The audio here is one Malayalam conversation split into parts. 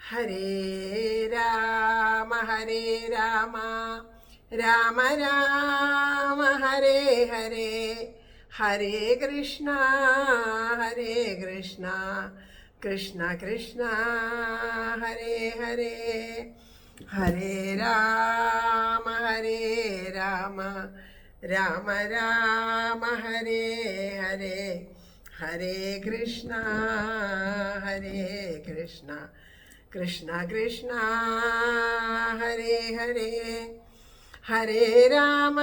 ഹരേ രാമ രാമ രാമ ഹരേ ഹരേ, ഹരേ കൃഷ്ണ കൃഷ്ണ കൃഷ്ണ ഹരേ ഹരേ. ഹരേ രാമ രാമ രാമ ഹരേ ഹരേ, ഹരേ കൃഷ്ണ കൃഷ്ണ കൃഷ്ണ ഹരേ ഹരേ. ഹരേ രാമ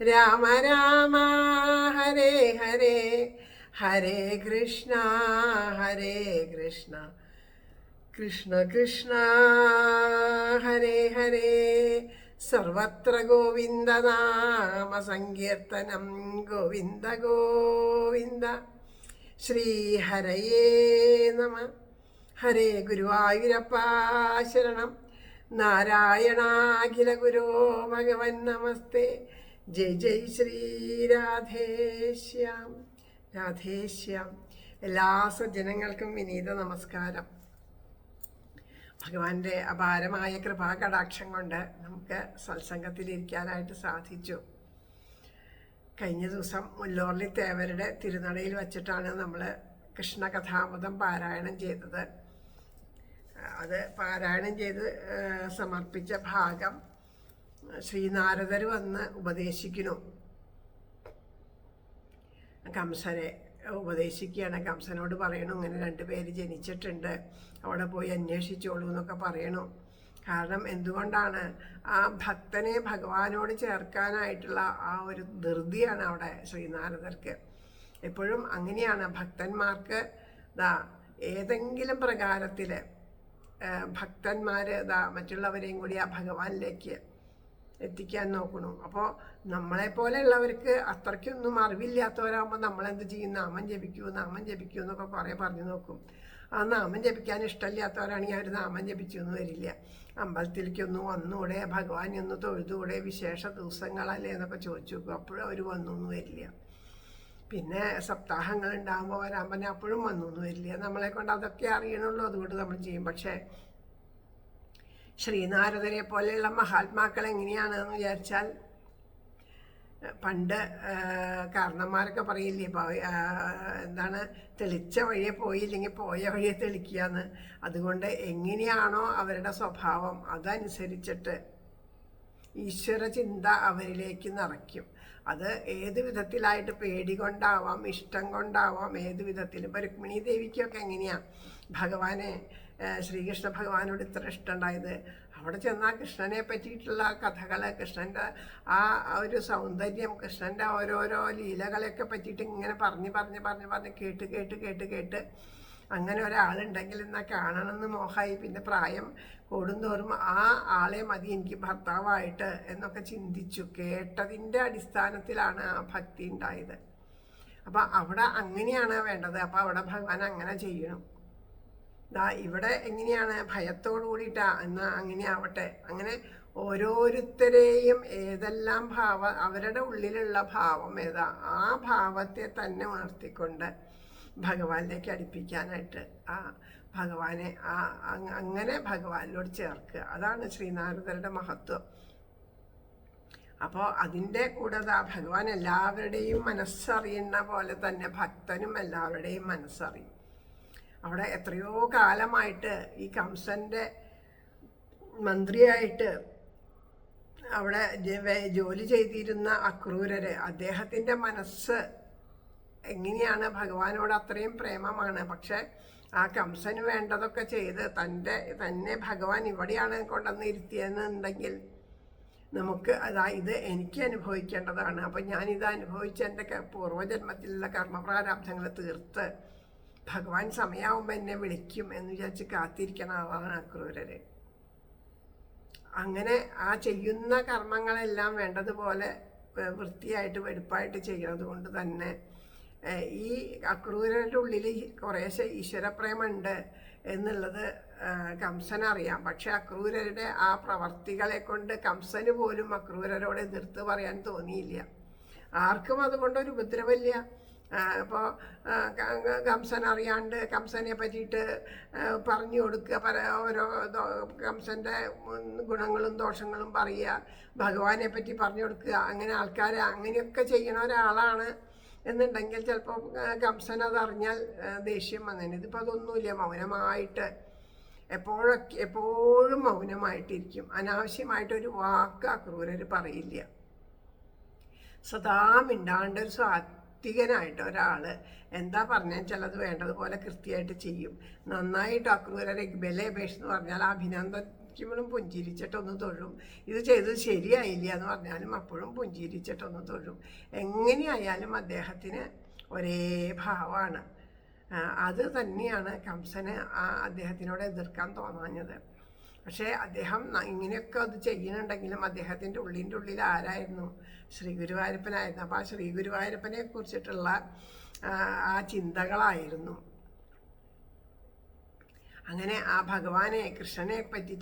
രാമ രാമ ഹരേ ഹരേ, ഹരേ കൃഷ്ണ കൃഷ്ണ കൃഷ്ണ ഹരേ ഹരേ. സർവത്ര ഗോവിന്ദനാമ സങ്കീർത്തനം, ഗോവിന്ദ ഗോവിന്ദ. ശ്രീഹരയേ നമ. ഹരേ ഗുരുവായൂരപ്പ ശരണം. നാരായണാഖില ഗുരോ ഭഗവൻ നമസ്തേ. ജയ് ജയ് ശ്രീ രാധേശ്യാം. എല്ലാ സജ്ജനങ്ങൾക്കും വിനീത നമസ്കാരം. ഭഗവാന്റെ അപാരമായ കൃപാകടാക്ഷം കൊണ്ട് നമുക്ക് സത്സംഗത്തിലിരിക്കാനായിട്ട് സാധിച്ചു. കഴിഞ്ഞ ദിവസം മുല്ലോർലി തേവരുടെ തിരുനടയിൽ വച്ചിട്ടാണ് നമ്മൾ കൃഷ്ണകഥാമൃതം പാരായണം ചെയ്തത്. അത് പാരായണം ചെയ്ത് സമർപ്പിച്ച ഭാഗം ശ്രീനാരദർ വന്ന് ഉപദേശിക്കുന്നു. കംസനെ ഉപദേശിക്കുകയാണ്. കംസനോട് പറയണു, ഇങ്ങനെ 2 പേര് ജനിച്ചിട്ടുണ്ട്, അവിടെ പോയി അന്വേഷിച്ചോളൂ എന്നൊക്കെ പറയണു. കാരണം എന്തുകൊണ്ടാണ്? ആ ഭക്തനെ ഭഗവാനോട് ചേർക്കാനായിട്ടുള്ള ആ ഒരു ധൃതിയാണ് അവിടെ ശ്രീനാരദർക്ക്. എപ്പോഴും അങ്ങനെയാണ് ഭക്തന്മാർക്ക്. ഏതെങ്കിലും പ്രകാരത്തിൽ ഭക്തന്മാർ മറ്റുള്ളവരെയും കൂടി ആ ഭഗവാനിലേക്ക് എത്തിക്കാൻ നോക്കണു. അപ്പോൾ നമ്മളെപ്പോലെയുള്ളവർക്ക് അത്രയ്ക്കൊന്നും അറിവില്ലാത്തവരാകുമ്പോൾ നമ്മളെന്ത് ചെയ്യും? നാമം ജപിക്കൂ എന്നൊക്കെ കുറേ പറഞ്ഞു നോക്കും. ആ നാമം ജപിക്കാൻ ഇഷ്ടമില്ലാത്തവരാണെങ്കിൽ അവർ നാമം ജപിച്ചു എന്ന് വരില്ല. അമ്പലത്തിലേക്കൊന്ന് വന്നൂടെ, ഭഗവാനെ ഒന്ന് തൊഴുതൂടെ, വിശേഷ ദിവസങ്ങളല്ലേ എന്നൊക്കെ ചോദിച്ചു നോക്കും. അപ്പോഴും അവർ വന്നു എന്ന് വരില്ല. പിന്നെ സപ്താഹങ്ങൾ ഉണ്ടാകുമ്പോൾ വരാൻ പറഞ്ഞാൽ അപ്പോഴും വന്നു എന്ന് വരില്ല. നമ്മളെ കൊണ്ട് അതൊക്കെ അറിയണുള്ളൂ, അതുകൊണ്ട് നമ്മൾ ചെയ്യും. പക്ഷേ ശ്രീനാരദരെ പോലെയുള്ള മഹാത്മാക്കൾ എങ്ങനെയാണെന്ന് വിചാരിച്ചാൽ, പണ്ട് കാരണന്മാരൊക്കെ പറയില്ലേ, എന്താണ്, തെളിച്ച വഴിയെ പോയില്ലെങ്കിൽ പോയ വഴിയെ തെളിക്കുക എന്ന്. അതുകൊണ്ട് എങ്ങനെയാണോ അവരുടെ സ്വഭാവം അതനുസരിച്ചിട്ട് ഈശ്വര ചിന്ത അവരിലേക്ക് നിറയ്ക്കും. അത് ഏത് വിധത്തിലായിട്ട്, പേടി കൊണ്ടാവാം, ഇഷ്ടം കൊണ്ടാവാം, ഏത് വിധത്തിലും. ഇപ്പോൾ രുക്മിണി ദേവിക്കൊക്കെ എങ്ങനെയാണ് ഭഗവാനെ, ശ്രീകൃഷ്ണ ഭഗവാനോട് ഇത്ര ഇഷ്ടമുണ്ടായത്? അവിടെ ചെന്നാൽ കൃഷ്ണനെ പറ്റിയിട്ടുള്ള കഥകൾ, കൃഷ്ണൻ്റെ ആ ഒരു സൗന്ദര്യം, കൃഷ്ണൻ്റെ ഓരോരോ ലീലകളെയൊക്കെ പറ്റിയിട്ട് ഇങ്ങനെ പറഞ്ഞ് കേട്ട് അങ്ങനെ ഒരാളുണ്ടെങ്കിൽ എന്നാൽ കാണണമെന്ന് മോഹമായി. പിന്നെ പ്രായം കൂടുന്തോറും ആ ആളെ മതി എനിക്ക് ഭർത്താവായിട്ട് എന്നൊക്കെ ചിന്തിച്ചു. കേട്ടതിൻ്റെ അടിസ്ഥാനത്തിലാണ് ആ ഭക്തി ഉണ്ടായത്. അപ്പം അവിടെ അങ്ങനെയാണ് വേണ്ടത്. അപ്പം അവിടെ ഭഗവാൻ അങ്ങനെ ചെയ്യണം. ഇവിടെ എങ്ങനെയാണ്? ഭയത്തോടു കൂടിയിട്ടാ. എന്നാൽ അങ്ങനെ ആവട്ടെ. അങ്ങനെ ഓരോരുത്തരെയും ഏതെല്ലാം അവരുടെ ഉള്ളിലുള്ള ഭാവം ഏതാ, ആ ഭാവത്തെ തന്നെ ഉണർത്തിക്കൊണ്ട് ഭഗവാനിലേക്ക് അടുപ്പിക്കാനായിട്ട് ആ ഭഗവാനെ അങ്ങനെ ഭഗവാനിലോട് ചേർക്കുക. അതാണ് ശ്രീനാരദരുടെ മഹത്വം. അപ്പോൾ അതിൻ്റെ കൂടെ ഭഗവാൻ എല്ലാവരുടെയും മനസ്സറിയുന്ന പോലെ തന്നെ ഭക്തനും എല്ലാവരുടെയും മനസ്സറിയും. അവിടെ എത്രയോ കാലമായിട്ട് ഈ കംസൻ്റെ മന്ത്രിയായിട്ട് അവിടെ ജോലി ചെയ്തിരുന്ന അക്രൂരര്, അദ്ദേഹത്തിൻ്റെ മനസ്സ് എങ്ങനെയാണ്? ഭഗവാനോട് അത്രയും പ്രേമമാണ്. പക്ഷെ ആ കംസന് വേണ്ടതൊക്കെ ചെയ്ത് തന്നെ ഭഗവാൻ ഇവിടെയാണ് കൊണ്ടുവന്ന് ഇരുത്തിയെന്നുണ്ടെങ്കിൽ നമുക്ക് ഇത് എനിക്ക് അനുഭവിക്കേണ്ടതാണ്. അപ്പം ഞാനിത് അനുഭവിച്ച് എൻ്റെ പൂർവ്വജന്മത്തിലുള്ള കർമ്മപ്രാരാബ്ധങ്ങൾ തീർത്ത് ഭഗവാൻ സമയമാകുമ്പോൾ എന്നെ വിളിക്കും എന്ന് വിചാരിച്ച് കാത്തിരിക്കണ ആളാണ് അക്രൂരര്. അങ്ങനെ ആ ചെയ്യുന്ന കർമ്മങ്ങളെല്ലാം വേണ്ടതുപോലെ വൃത്തിയായിട്ട് വെടുപ്പായിട്ട് ചെയ്യണത് കൊണ്ട് തന്നെ ഈ അക്രൂരരുടെ ഉള്ളിൽ കുറേശ്ശെ ഈശ്വരപ്രേമുണ്ട് എന്നുള്ളത് കംസനറിയാം. പക്ഷെ അക്രൂരരുടെ ആ പ്രവർത്തികളെ കൊണ്ട് കംസന് പോലും അക്രൂരരോട് എതിർത്ത് പറയാൻ തോന്നിയില്ല. ആർക്കും അതുകൊണ്ടൊരു ഉപദ്രവമില്ല. അപ്പോൾ കംസൻ അറിയാണ്ട് കംസനെ പറ്റിയിട്ട് പറഞ്ഞു കൊടുക്കുക, ഓരോ കംസൻ്റെ ഗുണങ്ങളും ദോഷങ്ങളും പറയുക, ഭഗവാനെ പറ്റി പറഞ്ഞു കൊടുക്കുക, അങ്ങനെ ആൾക്കാരെ അങ്ങനെയൊക്കെ ചെയ്യണ ഒരാളാണ് എന്നുണ്ടെങ്കിൽ ചിലപ്പോൾ കംസൻ അതറിഞ്ഞാൽ ദേഷ്യം വന്നേനെ. ഇതിപ്പോൾ അതൊന്നുമില്ല, മൗനമായിട്ട് എപ്പോഴും മൗനമായിട്ടിരിക്കും. അനാവശ്യമായിട്ടൊരു വാക്ക് അക്രൂരർ പറയില്ല. സദാ മിണ്ടാണ്ട് ഒരു സാത്വികനായിട്ട് ഒരാൾ എന്താ പറഞ്ഞാൽ ചിലത് വേണ്ടതുപോലെ കൃത്യമായിട്ട് ചെയ്യും. നന്നായിട്ട് അക്രൂരരെ ബലേപേഷ് എന്ന് പറഞ്ഞാൽ അഭിനന്ദിക്കുമ്പോഴും പുഞ്ചിരിച്ചിട്ടൊന്ന് തൊഴും. ഇത് ചെയ്തത് ശരിയായില്ല എന്ന് പറഞ്ഞാലും അപ്പോഴും പുഞ്ചിരിച്ചിട്ടൊന്ന് തൊഴും. എങ്ങനെയായാലും അദ്ദേഹത്തിന് ഒരേ ഭാവമാണ്. അത് തന്നെയാണ് കംസന് അദ്ദേഹത്തിനോട് എതിർക്കാൻ തോന്നാഞ്ഞത്. പക്ഷേ അദ്ദേഹം ഇങ്ങനെയൊക്കെ അത് ചെയ്യുന്നുണ്ടെങ്കിലും അദ്ദേഹത്തിൻ്റെ ഉള്ളിൽ ആരായിരുന്നു? ശ്രീ ഗുരുവായൂരപ്പനായിരുന്നു. അപ്പോൾ ആ ശ്രീ ഗുരുവായൂരപ്പനെ കുറിച്ചിട്ടുള്ള ആ ചിന്തകളായിരുന്നു. അങ്ങനെ ആ ഭഗവാനെ കൃഷ്ണനെ പറ്റി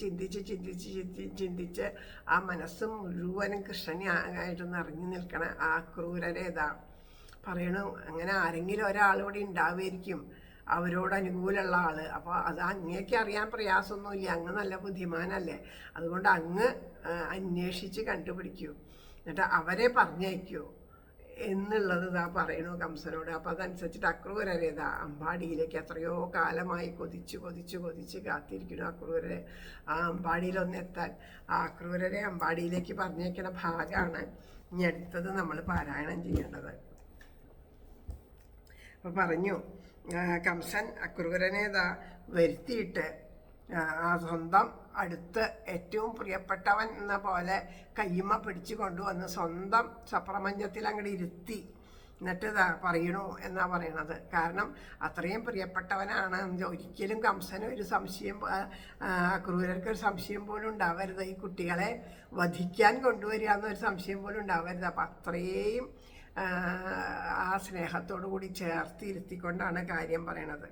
ചിന്തിച്ച് ആ മനസ്സ് മുഴുവനും കൃഷ്ണനെ ആയിട്ട് നിറഞ്ഞു നിൽക്കണ ആ ക്രൂരരേതാ പറയണു. അങ്ങനെ ആരെങ്കിലും ഒരാളിവിടെ ഉണ്ടാവുമായിരിക്കും അവരോട് അനുകൂലമുള്ള ആൾ. അപ്പോൾ അത് അങ്ങേക്ക് അറിയാൻ പ്രയാസമൊന്നുമില്ല, അങ്ങ് നല്ല ബുദ്ധിമാനല്ലേ, അതുകൊണ്ട് അങ്ങ് അന്വേഷിച്ച് കണ്ടുപിടിക്കൂ, എന്നിട്ട് അവരെ പറഞ്ഞയക്കൂ എന്നുള്ളത് ഇതാ പറയണു കംസനോട്. അപ്പോൾ അതനുസരിച്ചിട്ട് അക്രൂരരേതാ അമ്പാടിയിലേക്ക് എത്രയോ കാലമായി കൊതിച്ച് കാത്തിരിക്കുന്നു അക്രൂരരെ ആ അമ്പാടിയിലൊന്നെത്താൻ. ആ അക്രൂരരെ അമ്പാടിയിലേക്ക് പറഞ്ഞേക്കുന്ന ഭാഗമാണ് ഇനി അടുത്തത് നമ്മൾ പാരായണം ചെയ്യേണ്ടത്. അപ്പോൾ പറഞ്ഞു, കംസൻ അക്രൂരനേതാ വരുത്തിയിട്ട് ആ സ്വന്തം അടുത്ത് ഏറ്റവും പ്രിയപ്പെട്ടവൻ എന്ന പോലെ കയ്യുമ്മ പിടിച്ചു കൊണ്ടുവന്ന് സ്വന്തം സപ്രപഞ്ചത്തിൽ അങ്ങോട്ട് ഇരുത്തി. എന്നിട്ട് ഇതാ പറയണു എന്നാ പറയണത്. കാരണം അത്രയും പ്രിയപ്പെട്ടവനാണ്. ഒരിക്കലും കംസന് ഒരു സംശയം, ക്രൂരർക്കൊരു സംശയം പോലും ഉണ്ടാവരുത്, ഈ കുട്ടികളെ വധിക്കാൻ കൊണ്ടുവരിക എന്നൊരു സംശയം പോലും ഉണ്ടാവരുത്. അപ്പം അത്രയും ആ സ്നേഹത്തോടു കൂടി ചേർത്തിരുത്തിക്കൊണ്ടാണ് കാര്യം പറയണത്.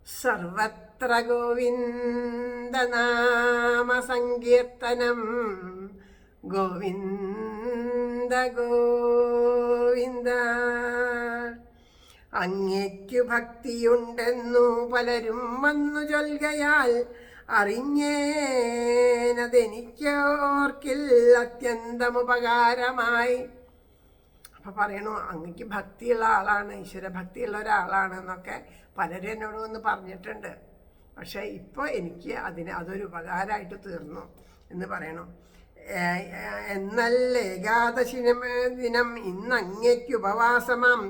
സർവത്ര ഗോവിന്ദനാമ സങ്കീർത്തനം ഗോവിന്ദ ഗോവിന്ദ. അങ്ങേക്കു ഭക്തിയുണ്ടെന്നു പലരും വന്നു ചൊൽകയാൽ അറിഞ്ഞേനതെനിക്കോർക്കിൽ അത്യന്തമുപകാരമായി. അപ്പം പറയണു, അങ്ങക്ക് ഭക്തിയുള്ള ആളാണ്, ഈശ്വരഭക്തിയുള്ള ഒരാളാണെന്നൊക്കെ പലരും എന്നോട് വന്ന് പറഞ്ഞിട്ടുണ്ട്. പക്ഷേ ഇപ്പോൾ എനിക്ക് അതൊരു ഉപകാരമായിട്ട് തീർന്നു എന്ന് പറയണു. എന്നല്ല ഏകാദശി ദിനം ഇന്നങ്ങയ്ക്ക് ഉപവാസമാം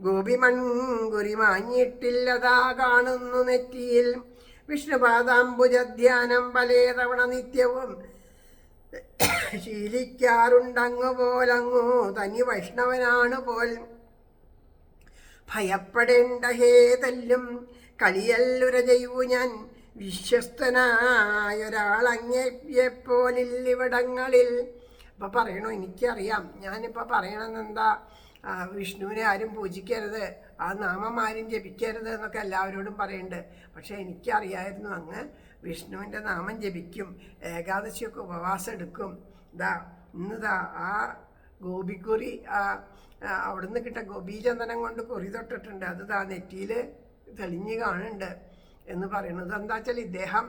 ഗോപിമൺകുരി മാഞ്ഞിട്ടില്ലതാ കാണുന്നു നെറ്റിയിൽ. വിഷ്ണുപാദാംബുജധ്യാനം പലേ തവണ നിത്യവും ശീലിക്കാറുണ്ടങ്ങു പോലങ്ങു തനി വൈഷ്ണവനാണു പോൽ. ഭയപ്പെടേണ്ട ഹേ തല്ലും കളിയല്ലുര ചെയ്യൂ ഞാൻ വിശ്വസ്തനായൊരാളങ്ങയെപ്പോലില്ലിവിടങ്ങളിൽ. അപ്പം പറയണു, എനിക്കറിയാം, ഞാനിപ്പോൾ പറയണമെന്നെന്താ, വിഷ്ണുവിനെ ആരും പൂജിക്കരുത്, ആ നാമം ആരും ജപിക്കരുത് എന്നൊക്കെ എല്ലാവരോടും പറയുന്നുണ്ട്. പക്ഷേ എനിക്കറിയായിരുന്നു അങ്ങ് വിഷ്ണുവിൻ്റെ നാമം ജപിക്കും, ഏകാദശിയൊക്കെ ഉപവാസം എടുക്കും. ഇന്നിതാ ആ ഗോപിക്കുറി അവിടുന്ന് കിട്ടിയ ഗോപീചന്ദനം കൊണ്ട് കുറി തൊട്ടിട്ടുണ്ട്, അത് നെറ്റിയിൽ തെളിഞ്ഞ് കാണുന്നുണ്ട് എന്ന് പറയുന്നത്. എന്താ വെച്ചാൽ ഇദ്ദേഹം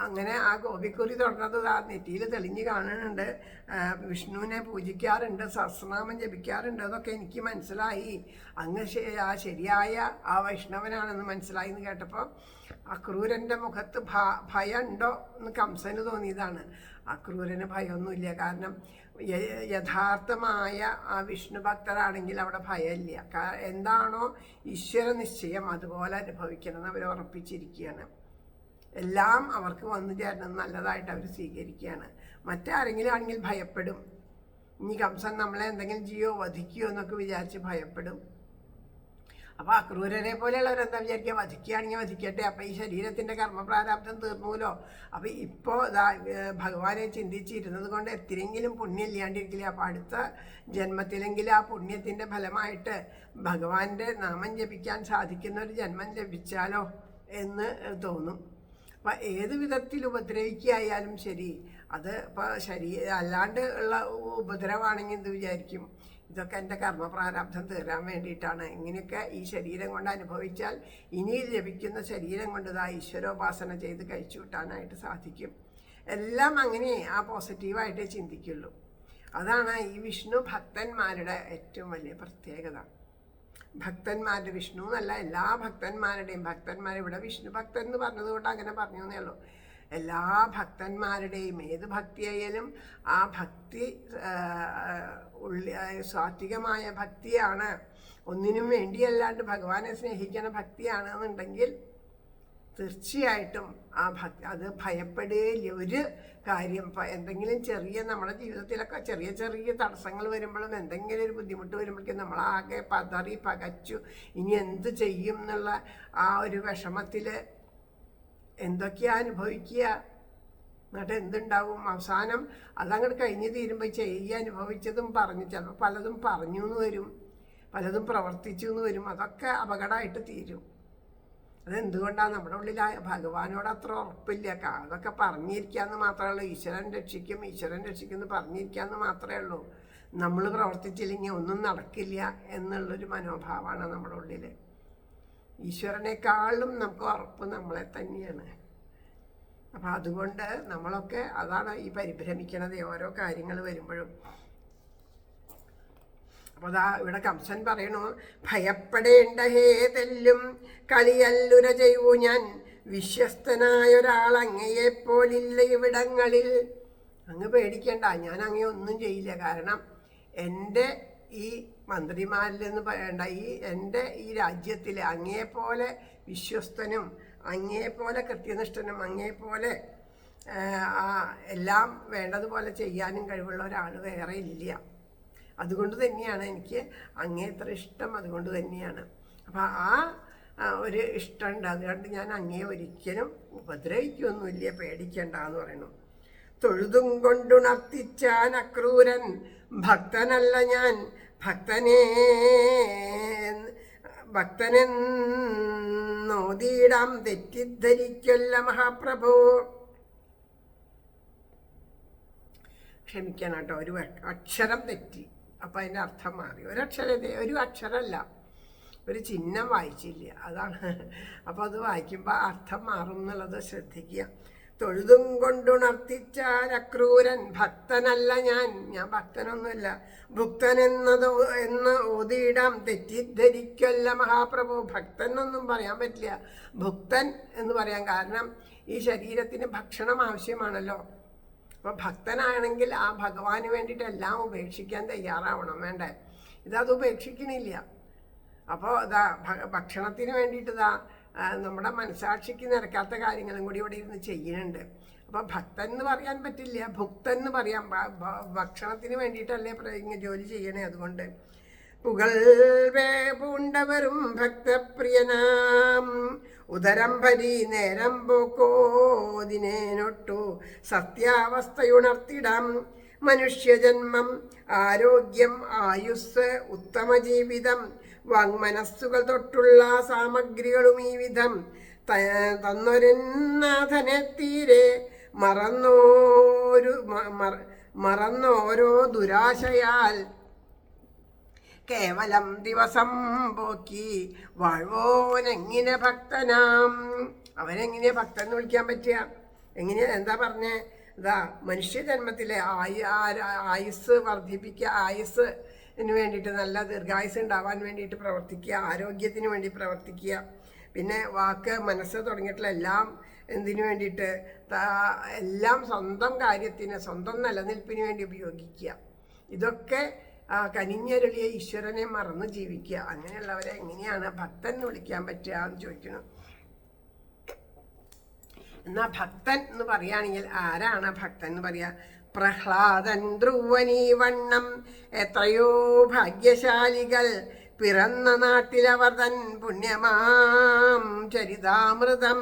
അങ്ങനെ ആ ഗോപിക്കുറി തൊടുന്നത് നെറ്റിയിൽ തെളിഞ്ഞ് കാണുന്നുണ്ട്, വിഷ്ണുവിനെ പൂജിക്കാറുണ്ട്, സഹസ്രനാമം ജപിക്കാറുണ്ട്, അതൊക്കെ എനിക്ക് മനസ്സിലായി. അങ്ങ് ശരിയായ ആ വൈഷ്ണവനാണെന്ന് മനസ്സിലായി എന്ന് കേട്ടപ്പോൾ അക്രൂരൻ്റെ മുഖത്ത് ഭയമുണ്ടോ എന്ന് കംസന് തോന്നിയതാണ്. അക്രൂരന് ഭയമൊന്നുമില്ല, കാരണം യഥാർത്ഥമായ ആ വിഷ്ണു ഭക്തരാണെങ്കിൽ അവിടെ ഭയമില്ല. എന്താണോ ഈശ്വര നിശ്ചയം അതുപോലെ അനുഭവിക്കണം അവർ ഉറപ്പിച്ചിരിക്കുകയാണ്. എല്ലാം അവർക്ക് വന്നു ചേരണം നല്ലതായിട്ട് അവർ സ്വീകരിക്കുകയാണ്. മറ്റാരെങ്കിലും ആണെങ്കിൽ ഭയപ്പെടും, ഇനി കംസൻ നമ്മളെ എന്തെങ്കിലും ചെയ്യോ വധിക്കുകയോ എന്നൊക്കെ വിചാരിച്ച് ഭയപ്പെടും. അപ്പോൾ അക്രൂരരെ പോലെയുള്ളവരെന്താ വിചാരിക്കുക, വധിക്കുകയാണെങ്കിൽ വധിക്കട്ടെ, അപ്പോൾ ഈ ശരീരത്തിൻ്റെ കർമ്മപ്രാരാബ്ദം തീർന്നുമല്ലോ. അപ്പോൾ ഇപ്പോൾ ഭഗവാനെ ചിന്തിച്ചിരുന്നത് കൊണ്ട് എത്തിരെങ്കിലും പുണ്യം ഇല്ലാണ്ടിരിക്കില്ല. അപ്പോൾ അടുത്ത ജന്മത്തിലെങ്കിലും ആ പുണ്യത്തിൻ്റെ ഫലമായിട്ട് ഭഗവാന്റെ നാമം ജപിക്കാൻ സാധിക്കുന്ന ഒരു ജന്മം ലഭിച്ചാലോ എന്ന് തോന്നും. അപ്പം ഏത് വിധത്തിൽ ഉപദ്രവിക്കുകയായാലും ശരി, അത് ഇപ്പോൾ അല്ലാണ്ട് ഉള്ള ഉപദ്രവമാണെങ്കിൽ എന്ത് വിചാരിക്കും, ഇതൊക്കെ എൻ്റെ കർമ്മപ്രാരാബ്ധം തീരാൻ വേണ്ടിയിട്ടാണ്. ഇങ്ങനെയൊക്കെ ഈ ശരീരം കൊണ്ട് അനുഭവിച്ചാൽ ഇനി ലഭിക്കുന്ന ശരീരം കൊണ്ട് ഇതാ ഈശ്വരോപാസന ചെയ്ത് കഴിച്ചു വിട്ടാനായിട്ട് സാധിക്കും. എല്ലാം അങ്ങനെ ആ പോസിറ്റീവായിട്ടേ ചിന്തിക്കുള്ളൂ. അതാണ് ഈ വിഷ്ണു ഭക്തന്മാരുടെ ഏറ്റവും വലിയ പ്രത്യേകത. ഭക്തന്മാരുടെ, വിഷ്ണു എന്നല്ല, എല്ലാ ഭക്തന്മാരുടെയും, ഇവിടെ വിഷ്ണു ഭക്തൻ എന്ന് പറഞ്ഞതുകൊണ്ട് അങ്ങനെ പറഞ്ഞു എന്നേ ഉള്ളൂ. എല്ലാ ഭക്തന്മാരുടെയും ഏത് ഭക്തിയായാലും ആ ഭക്തി സാത്വികമായ ഭക്തിയാണ്, ഒന്നിനും വേണ്ടിയല്ലാണ്ട് ഭഗവാനെ സ്നേഹിക്കുന്ന ഭക്തിയാണെന്നുണ്ടെങ്കിൽ തീർച്ചയായിട്ടും ആ ഭക്തി അത് ഭയപ്പെടുകയില്ല. ഒരു കാര്യം എന്തെങ്കിലും ചെറിയ നമ്മുടെ ജീവിതത്തിലൊക്കെ ചെറിയ ചെറിയ തടസ്സങ്ങൾ വരുമ്പോഴും എന്തെങ്കിലും ഒരു ബുദ്ധിമുട്ട് വരുമ്പോഴേക്കും നമ്മളാകെ പതറി പകച്ചു ഇനി എന്ത് ചെയ്യും എന്നുള്ള ആ ഒരു വിഷമത്തിൽ എന്തൊക്കെയാ അനുഭവിക്കുക. എന്നിട്ട് എന്തുണ്ടാവും? അവസാനം അതങ്ങോട്ട് കഴിഞ്ഞ് തീരുമ്പോൾ അനുഭവിച്ചതും പറഞ്ഞു, ചിലപ്പോൾ പലതും പറഞ്ഞു എന്ന് വരും, പലതും പ്രവർത്തിച്ചു എന്ന് വരും. അതൊക്കെ അപകടമായിട്ട് തീരും. അതെന്തുകൊണ്ടാണ്? നമ്മുടെ ഉള്ളിൽ ഭഗവാനോട് അത്ര ഉറപ്പില്ല. അതൊക്കെ പറഞ്ഞിരിക്കാന്ന് മാത്രമേ ഉള്ളൂ. ഈശ്വരൻ രക്ഷിക്കും എന്ന് പറഞ്ഞിരിക്കാന്ന് മാത്രമേ ഉള്ളൂ. നമ്മൾ പ്രവർത്തിച്ചില്ലെങ്കിൽ ഒന്നും നടക്കില്ല എന്നുള്ളൊരു മനോഭാവമാണ് നമ്മുടെ ഉള്ളിൽ. ഈശ്വരനേക്കാളും നമുക്ക് ഉറപ്പ് നമ്മളെ തന്നെയാണ്. അപ്പം അതുകൊണ്ട് നമ്മളൊക്കെ അതാണ് ഈ പരിഭ്രമിക്കണത് ഓരോ കാര്യങ്ങൾ വരുമ്പോഴും. അപ്പോൾ അതാ ഇവിടെ കംസൻ പറയണു, ഭയപ്പെടേണ്ട ഹേ തെല്ലും കളിയല്ലുര ചെയ്യൂ ഞാൻ, വിശ്വസ്തനായൊരാൾ അങ്ങയെപ്പോലില്ല ഇവിടങ്ങളിൽ. അങ്ങ് പേടിക്കണ്ട, ഞാൻ അങ്ങയെ ഒന്നും ചെയ്യില്ല. കാരണം എൻ്റെ ഈ മന്ത്രിമാരിലെന്ന് പറയണ്ട, എൻ്റെ ഈ രാജ്യത്തിൽ അങ്ങയെപ്പോലെ വിശ്വസ്തനും അങ്ങയെപ്പോലെ കൃത്യനിഷ്ഠനും അങ്ങയെപ്പോലെ എല്ലാം വേണ്ടതുപോലെ ചെയ്യാനും കഴിവുള്ള ഒരാൾ വേറെ ഇല്ല. അതുകൊണ്ട് തന്നെയാണ് എനിക്ക് അങ്ങേ ഇത്ര ഇഷ്ടം. അതുകൊണ്ട് തന്നെയാണ്. അപ്പം ആ ഒരു ഇഷ്ടമുണ്ട്. അതുകൊണ്ട് ഞാൻ അങ്ങയെ ഒരിക്കലും ഉപദ്രവിക്കൊന്നുമില്ല, പേടിക്കണ്ട എന്ന് പറയുന്നു. തൊഴുതും കൊണ്ടുണർത്തിച്ചാൻ അക്രൂരൻ ഭക്തനല്ല ഞാൻ, ഭക്തനെന്നോതിയിടാം തെറ്റിദ്ധരിക്കല്ല മഹാപ്രഭു. ക്ഷമിക്കണം കേട്ടോ, ഒരു അക്ഷരം തെറ്റി. അപ്പം അതിൻ്റെ അർത്ഥം മാറി. ഒരു അക്ഷരമല്ല, ഒരു ചിഹ്നം വായിച്ചില്ല, അതാണ്. അപ്പോൾ അത് വായിക്കുമ്പോൾ അർത്ഥം മാറും എന്നുള്ളത് ശ്രദ്ധിക്കുക. തൊഴുതും കൊണ്ടുണർത്തിച്ചാൽ അക്രൂരൻ ഭക്തനല്ല ഞാൻ ഭക്തനൊന്നുമല്ല, ഭുക്തൻ എന്ന് ഓതിയിടാം തെറ്റിദ്ധരിക്കല്ല മഹാപ്രഭു. ഭക്തൻ എന്നൊന്നും പറയാൻ പറ്റില്ല, ഭുക്തൻ എന്ന് പറയാം. കാരണം ഈ ശരീരത്തിന് ഭക്ഷണം ആവശ്യമാണല്ലോ. അപ്പോൾ ഭക്തനാണെങ്കിൽ ആ ഭഗവാന് വേണ്ടിയിട്ട് എല്ലാം ഉപേക്ഷിക്കാൻ തയ്യാറാവണം, വേണ്ടേ? ഇതത് ഉപേക്ഷിക്കണില്ല. അപ്പോൾ ഇതാ ഭക്ഷണത്തിന് വേണ്ടിയിട്ട് നമ്മുടെ മനസാക്ഷിക്ക് നിരക്കാത്ത കാര്യങ്ങളും കൂടി ഇവിടെ ഇരുന്ന് ചെയ്യുന്നുണ്ട്. അപ്പോൾ ഭക്തൻ എന്ന് പറയാൻ പറ്റില്ല, ഭുക്തൻ എന്ന് പറയാം. ഭക്ഷണത്തിന് വേണ്ടിയിട്ടല്ലേ ജോലി ചെയ്യണേ. അതുകൊണ്ട് പുകൾ പൂണ്ടവരും ഭക്തപ്രിയനാം ഉദരം ഭരി നേരം പോക്കോതിനേനൊട്ടു സത്യാവസ്ഥയുണർത്തിടാം. മനുഷ്യജന്മം, ആരോഗ്യം, ആയുസ്, ഉത്തമ ജീവിതം, വാങ്മനസ്സുകൾ തൊട്ടുള്ള സാമഗ്രികളും ഈ വിധം തന്നൊരെന്നാഥനെ തീരെ മറന്നോരോ ദുരാശയാൽ കേവലം ദിവസം പോക്കി വാഴ്വോനെങ്ങനെ ഭക്തനാം. അവനെങ്ങനെയാ ഭക്തൻ എന്ന് വിളിക്കാൻ പറ്റുക? എന്താ പറഞ്ഞേ? മനുഷ്യജന്മത്തിലെ ആയുസ് വർദ്ധിപ്പിക്കുക, ആയുസ്സിന് വേണ്ടിയിട്ട്, നല്ല ദീർഘായുസ് ഉണ്ടാവാൻ വേണ്ടിയിട്ട് പ്രവർത്തിക്കുക, ആരോഗ്യത്തിന് വേണ്ടി പ്രവർത്തിക്കുക, പിന്നെ വാക്ക്, മനസ്സ് തുടങ്ങിയിട്ടുള്ള എല്ലാം എന്തിനു വേണ്ടിയിട്ട്? എല്ലാം സ്വന്തം കാര്യത്തിന്, സ്വന്തം നിലനിൽപ്പിന് വേണ്ടി ഉപയോഗിക്കുക. ഇതൊക്കെ കനിഞ്ഞരുളിയ ഈശ്വരനെ മറന്ന് ജീവിക്കുക. അങ്ങനെയുള്ളവരെ എങ്ങനെയാണ് ഭക്തൻ എന്ന് വിളിക്കാൻ പറ്റുക എന്ന് ചോദിക്കണം. എന്നാൽ ഭക്തൻ എന്ന് പറയുകയാണെങ്കിൽ ആരാണ് ഭക്തൻ എന്ന് പറയുക? പ്രഹ്ലാദൻ, ധ്രുവനീ വണ്ണം എത്രയോ ഭാഗ്യശാലികൾ പിറന്ന നാട്ടിലവർ തൻ പുണ്യമാം ചരിതാമൃതം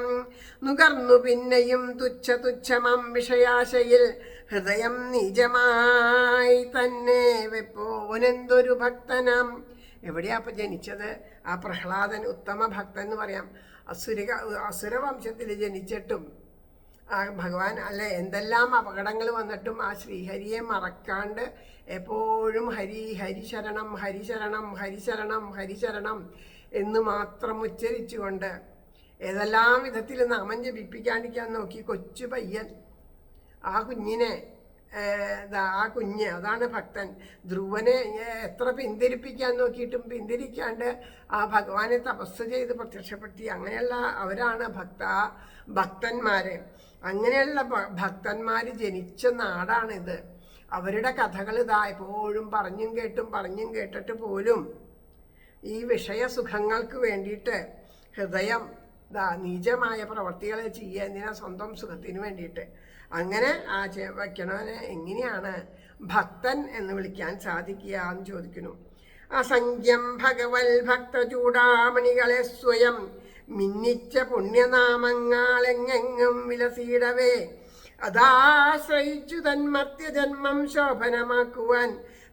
നുകർന്നു പിന്നെയും തുച്ഛമാം വിഷയാശയിൽ ഹൃദയം നീചമായി തന്നെ വെപ്പോനെന്തൊരു ഭക്തനാം. എവിടെയാ അപ്പം ജനിച്ചത്? ആ പ്രഹ്ലാദൻ ഉത്തമ ഭക്തൻ എന്ന് പറയാം. അസുരവംശത്തിൽ ജനിച്ചിട്ടും ആ ഭഗവാൻ അല്ലെ എന്തെല്ലാം അപകടങ്ങൾ വന്നിട്ടും ആ ശ്രീഹരിയെ മറക്കാണ്ട് എപ്പോഴും ഹരി ഹരിശരണം ഹരിശരണം ഹരിശരണം ഹരിശരണം എന്ന് മാത്രം ഉച്ചരിച്ചുകൊണ്ട് ഏതെല്ലാം വിധത്തിൽ നാമം ജപിപ്പിക്കാണ്ടിരിക്കാൻ നോക്കി കൊച്ചു പയ്യൻ ആ കുഞ്ഞിനെ ആ കുഞ്ഞ് അതാണ് ഭക്തൻ. ധ്രുവനെ എത്ര പിന്തിരിപ്പിക്കാൻ നോക്കിയിട്ടും പിന്തിരിക്കാണ്ട് ആ ഭഗവാനെ തപസ് ചെയ്ത് പ്രത്യക്ഷപ്പെടുത്തി. അങ്ങനെയുള്ള അവരാണ് ഭക്തന്മാര്. അങ്ങനെയുള്ള ഭക്തന്മാർ ജനിച്ച നാടാണിത്. അവരുടെ കഥകൾ ഇതാ എപ്പോഴും പറഞ്ഞും കേട്ടിട്ട് പോലും ഈ വിഷയസുഖങ്ങൾക്ക് വേണ്ടിയിട്ട് ഹൃദയം നീചമായ പ്രവർത്തികളെ ചെയ്യുക, എന്തിനാ? സ്വന്തം സുഖത്തിന് വേണ്ടിയിട്ട്. അങ്ങനെ ആ വയ്ക്കണവനെ എങ്ങനെയാണ് ഭക്തൻ എന്ന് വിളിക്കാൻ സാധിക്കുക എന്ന് ചോദിക്കുന്നു. അസംഖ്യം ഭഗവൽ ഭക്ത ചൂടാമണികളെ സ്വയം മിന്നിച്ച പുണ്യനാമങ്ങളെങ്ങെങ്ങും വിലസിയിടവേ അതാശ്രയിച്ചു തന്മർത്യജന്മം ശോഭനമാക്കുവാൻ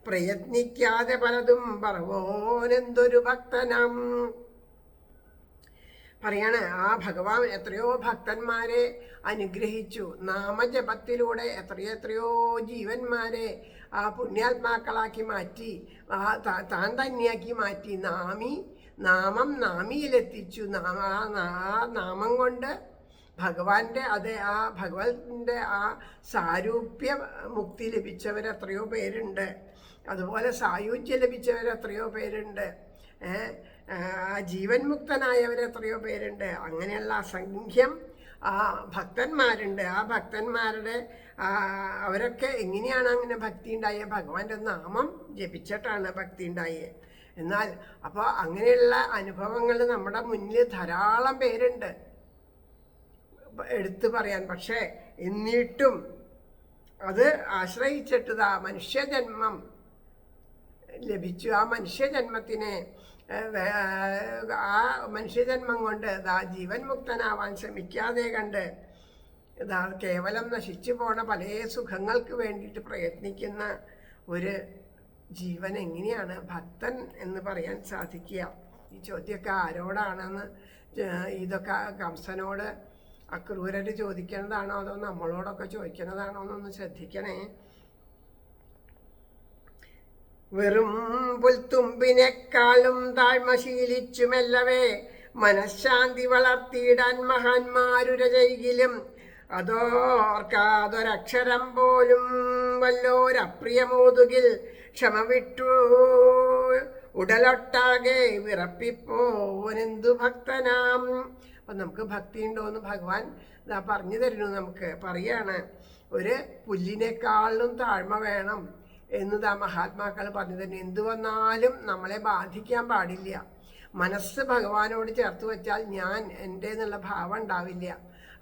പ്രയത്നിക്കാതെ പലതും പറവോനെന്തൊരു ഭക്തനം. പറയാണ് ആ ഭഗവാൻ എത്രയോ ഭക്തന്മാരെ അനുഗ്രഹിച്ചു. നാമജപത്തിലൂടെ എത്രയോ ജീവന്മാരെ ആ പുണ്യാത്മാക്കളാക്കി മാറ്റി, താൻ തന്നെയാക്കി മാറ്റി. നാമം നാമിയിലെത്തിച്ചു. ആ നാമം കൊണ്ട് ഭഗവാന്റെ ആ ഭഗവാന്റെ ആ സാരൂപ്യ മുക്തി ലഭിച്ചവരെത്രയോ പേരുണ്ട്. അതുപോലെ സായുജ്യം ലഭിച്ചവരെത്രയോ പേരുണ്ട്. ജീവൻ മുക്തനായവരെത്രയോ പേരുണ്ട്. അങ്ങനെയുള്ള അസംഖ്യം ആ ഭക്തന്മാരുണ്ട്. ആ ഭക്തന്മാരുടെ അവരൊക്കെ എങ്ങനെയാണ് അങ്ങനെ ഭക്തി ഉണ്ടായത്? ഭഗവാന്റെ നാമം ജപിച്ചിട്ടാണ് ഭക്തി ഉണ്ടായത്. എന്നാൽ അപ്പോൾ അങ്ങനെയുള്ള അനുഭവങ്ങൾ നമ്മുടെ മുന്നിൽ ധാരാളം പേരുണ്ട് എടുത്തു പറയാൻ. പക്ഷേ എന്നിട്ടും അത് ആശ്രയിച്ചിട്ട് മനുഷ്യജന്മം ലഭിച്ചു. ആ മനുഷ്യജന്മത്തിനെ ആ മനുഷ്യജന്മം കൊണ്ട് ജീവൻ മുക്തനാവാൻ ശ്രമിക്കാതെ കണ്ട് കേവലം നശിച്ചു പോണ പല സുഖങ്ങൾക്ക് വേണ്ടിയിട്ട് പ്രയത്നിക്കുന്ന ഒരു ജീവൻ എങ്ങനെയാണ് ഭക്തൻ എന്ന് പറയാൻ സാധിക്കുക? ഈ ചോദ്യമൊക്കെ ആരോടാണെന്ന്, ഇതൊക്കെ കംസനോട് അക്രൂരർ ചോദിക്കുന്നതാണോ അതോ നമ്മളോടൊക്കെ ചോദിക്കുന്നതാണോ എന്നൊന്ന് ശ്രദ്ധിക്കണേ. വെറും പുൽത്തുമ്പിനേക്കാളും താഴ്മ ശീലിച്ചുമെല്ലവേ മനഃശാന്തി വളർത്തിയിടാൻ മഹാന്മാരുരചെയ്കിലും അതോർക്കാതൊരക്ഷരം പോലും വല്ലോരപ്രിയമോതുകിൽ ക്ഷമ വിട്ടു ഉടലൊട്ടാകെ വിറപ്പിപ്പോനെന്തു ഭക്തനാം. അപ്പം നമുക്ക് ഭക്തി ഉണ്ടോയെന്ന് ഭഗവാൻ പറഞ്ഞു തരുന്നു. നമുക്ക് പറയാണ്, ഒരു പുല്ലിനേക്കാളും താഴ്മ വേണം എന്ന് മഹാത്മാക്കൾ പറഞ്ഞു തന്നെ. എന്തു വന്നാലും നമ്മളെ ബാധിക്കാൻ പാടില്ല. മനസ്സ് ഭഗവാനോട് ചേർത്ത് വെച്ചാൽ ഞാൻ എൻ്റെ എന്നുള്ള ഭാവം ഉണ്ടാവില്ല.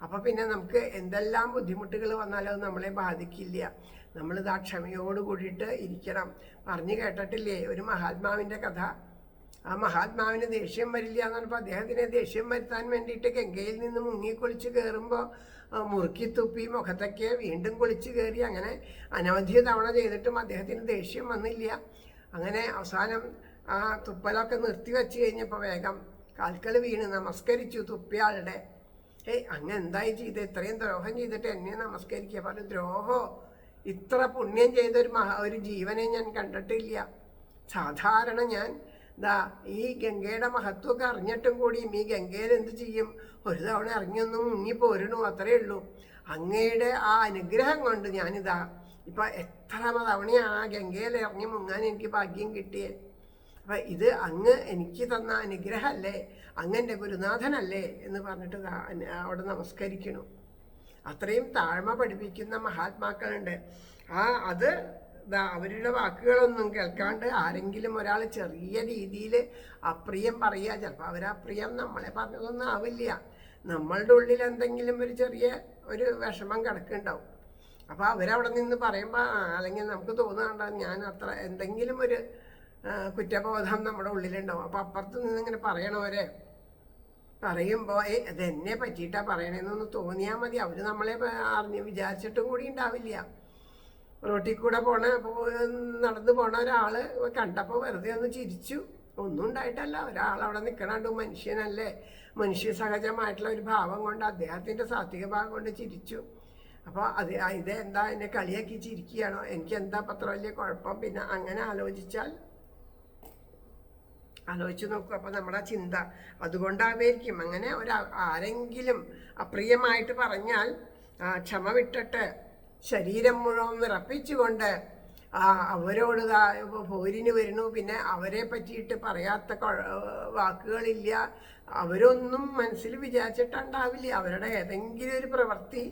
അപ്പം പിന്നെ നമുക്ക് എന്തെല്ലാം ബുദ്ധിമുട്ടുകൾ വന്നാലും നമ്മളെ ബാധിക്കില്ല. നമ്മളിതാ ക്ഷമയോട് കൂടിയിട്ട് ഇരിക്കണം. പറഞ്ഞു കേട്ടിട്ടില്ലേ ഒരു മഹാത്മാവിൻ്റെ കഥ? ആ മഹാത്മാവിന് ദേഷ്യം വരില്ല എന്ന് പറഞ്ഞപ്പോൾ അദ്ദേഹത്തിനെ ദേഷ്യം വരുത്താൻ വേണ്ടിയിട്ട് ഗംഗയിൽ നിന്ന് മുങ്ങിക്കുളിച്ച് കയറുമ്പോൾ മുറുക്കി തുപ്പി മുഖത്തൊക്കെ വീണ്ടും കുളിച്ച് കയറി. അങ്ങനെ അനവധി തവണ ചെയ്തിട്ടും അദ്ദേഹത്തിന് ദേഷ്യം വന്നില്ല. അങ്ങനെ അവസാനം ആ തുപ്പലൊക്കെ നിർത്തി വെച്ച് കഴിഞ്ഞപ്പോൾ വേഗം കാൽക്കൾ വീണ് നമസ്കരിച്ചു തുപ്പിയാളുടെ. അങ്ങ് എന്തായി ചെയ്ത്? ഇത്രയും ദ്രോഹം ചെയ്തിട്ട് എന്നെ നമസ്കരിക്കുക? പറഞ്ഞു, ദ്രോഹോ? ഇത്ര പുണ്യം ചെയ്തൊരു ഒരു ജീവനെ ഞാൻ കണ്ടിട്ടില്ല. സാധാരണ ഞാൻ ഈ ഗംഗയുടെ മഹത്വമൊക്കെ അറിഞ്ഞിട്ടും കൂടിയും ഈ ഗംഗയിൽ എന്ത് ചെയ്യും? ഒരു തവണ ഇറങ്ങിയൊന്നും മുങ്ങിപ്പോരണു, അത്രയേ ഉള്ളൂ. അങ്ങയുടെ ആ അനുഗ്രഹം കൊണ്ട് ഞാനിതാ ഇപ്പം എത്ര തവണയാണ് ആ ഗംഗയിൽ ഇറങ്ങി മുങ്ങാൻ എനിക്ക് ഭാഗ്യം കിട്ടിയേ. അപ്പം ഇത് അങ്ങ് എനിക്ക് തന്ന അനുഗ്രഹമല്ലേ, അങ്ങൻ്റെ ഗുരുനാഥനല്ലേ എന്ന് പറഞ്ഞിട്ട് അവിടെ നമസ്കരിക്കണു. അത്രയും താഴ്മ പഠിപ്പിക്കുന്ന മഹാത്മാക്കളുണ്ട്. അത് അവരുടെ വാക്കുകളൊന്നും കേൾക്കാണ്ട് ആരെങ്കിലും ഒരാൾ ചെറിയ രീതിയിൽ അപ്രിയം പറയുക, ചിലപ്പോൾ അവരപ്രിയം നമ്മളെ പറഞ്ഞതൊന്നും ആവില്ല. നമ്മളുടെ ഉള്ളിൽ എന്തെങ്കിലും ഒരു ചെറിയ ഒരു വിഷമം കിടക്കുന്നുണ്ടാവും. അപ്പോൾ അവരവിടെ നിന്ന് പറയുമ്പോൾ അല്ലെങ്കിൽ നമുക്ക് തോന്നുന്നുണ്ടോ ഞാൻ അത്ര എന്തെങ്കിലും ഒരു കുറ്റബോധം നമ്മുടെ ഉള്ളിലുണ്ടാവും. അപ്പോൾ അപ്പുറത്ത് നിന്ന് ഇങ്ങനെ പറയണവരെ പറയുമ്പോൾ അതെന്നെ പറ്റിയിട്ടാണ് പറയണതെന്നൊന്ന് തോന്നിയാൽ മതി. അവർ നമ്മളെ വിചാരിച്ചിട്ടും കൂടി ഉണ്ടാവില്ല. റോട്ടിൽ കൂടെ നടന്നു പോണ ഒരാൾ കണ്ടപ്പോൾ വെറുതെ ഒന്ന് ചിരിച്ചു, ഒന്നും ഉണ്ടായിട്ടല്ല, ഒരാളവിടെ നിൽക്കണുണ്ട്, മനുഷ്യനല്ലേ, മനുഷ്യ സഹജമായിട്ടുള്ള ഒരു ഭാവം കൊണ്ട് അദ്ദേഹത്തിൻ്റെ സാത്വിക ഭാവം കൊണ്ട് ചിരിച്ചു. അപ്പോൾ ഇതെന്താ എന്നെ കളിയാക്കി ചിരിക്കുകയാണോ, എനിക്ക് എന്താ അത്ര വലിയ കുഴപ്പം? പിന്നെ അങ്ങനെ ആലോചിച്ച് നോക്കും. അപ്പോൾ നമ്മുടെ ചിന്ത അതുകൊണ്ടായിരിക്കും അങ്ങനെ ആരെങ്കിലും അപ്രിയമായിട്ട് പറഞ്ഞാൽ ക്ഷമ വിട്ടിട്ട് ശരീരം മുഴുവൻ വിറപ്പിച്ചുകൊണ്ട് അവരോട് പോരിന് വരുന്നു. പിന്നെ അവരെ പറ്റിയിട്ട് പറയാത്ത വാക്കുകളില്ല. അവരൊന്നും മനസ്സിൽ വിചാരിച്ചിട്ടുണ്ടാവില്ല. അവരുടെ ഏതെങ്കിലും ഒരു പ്രവൃത്തി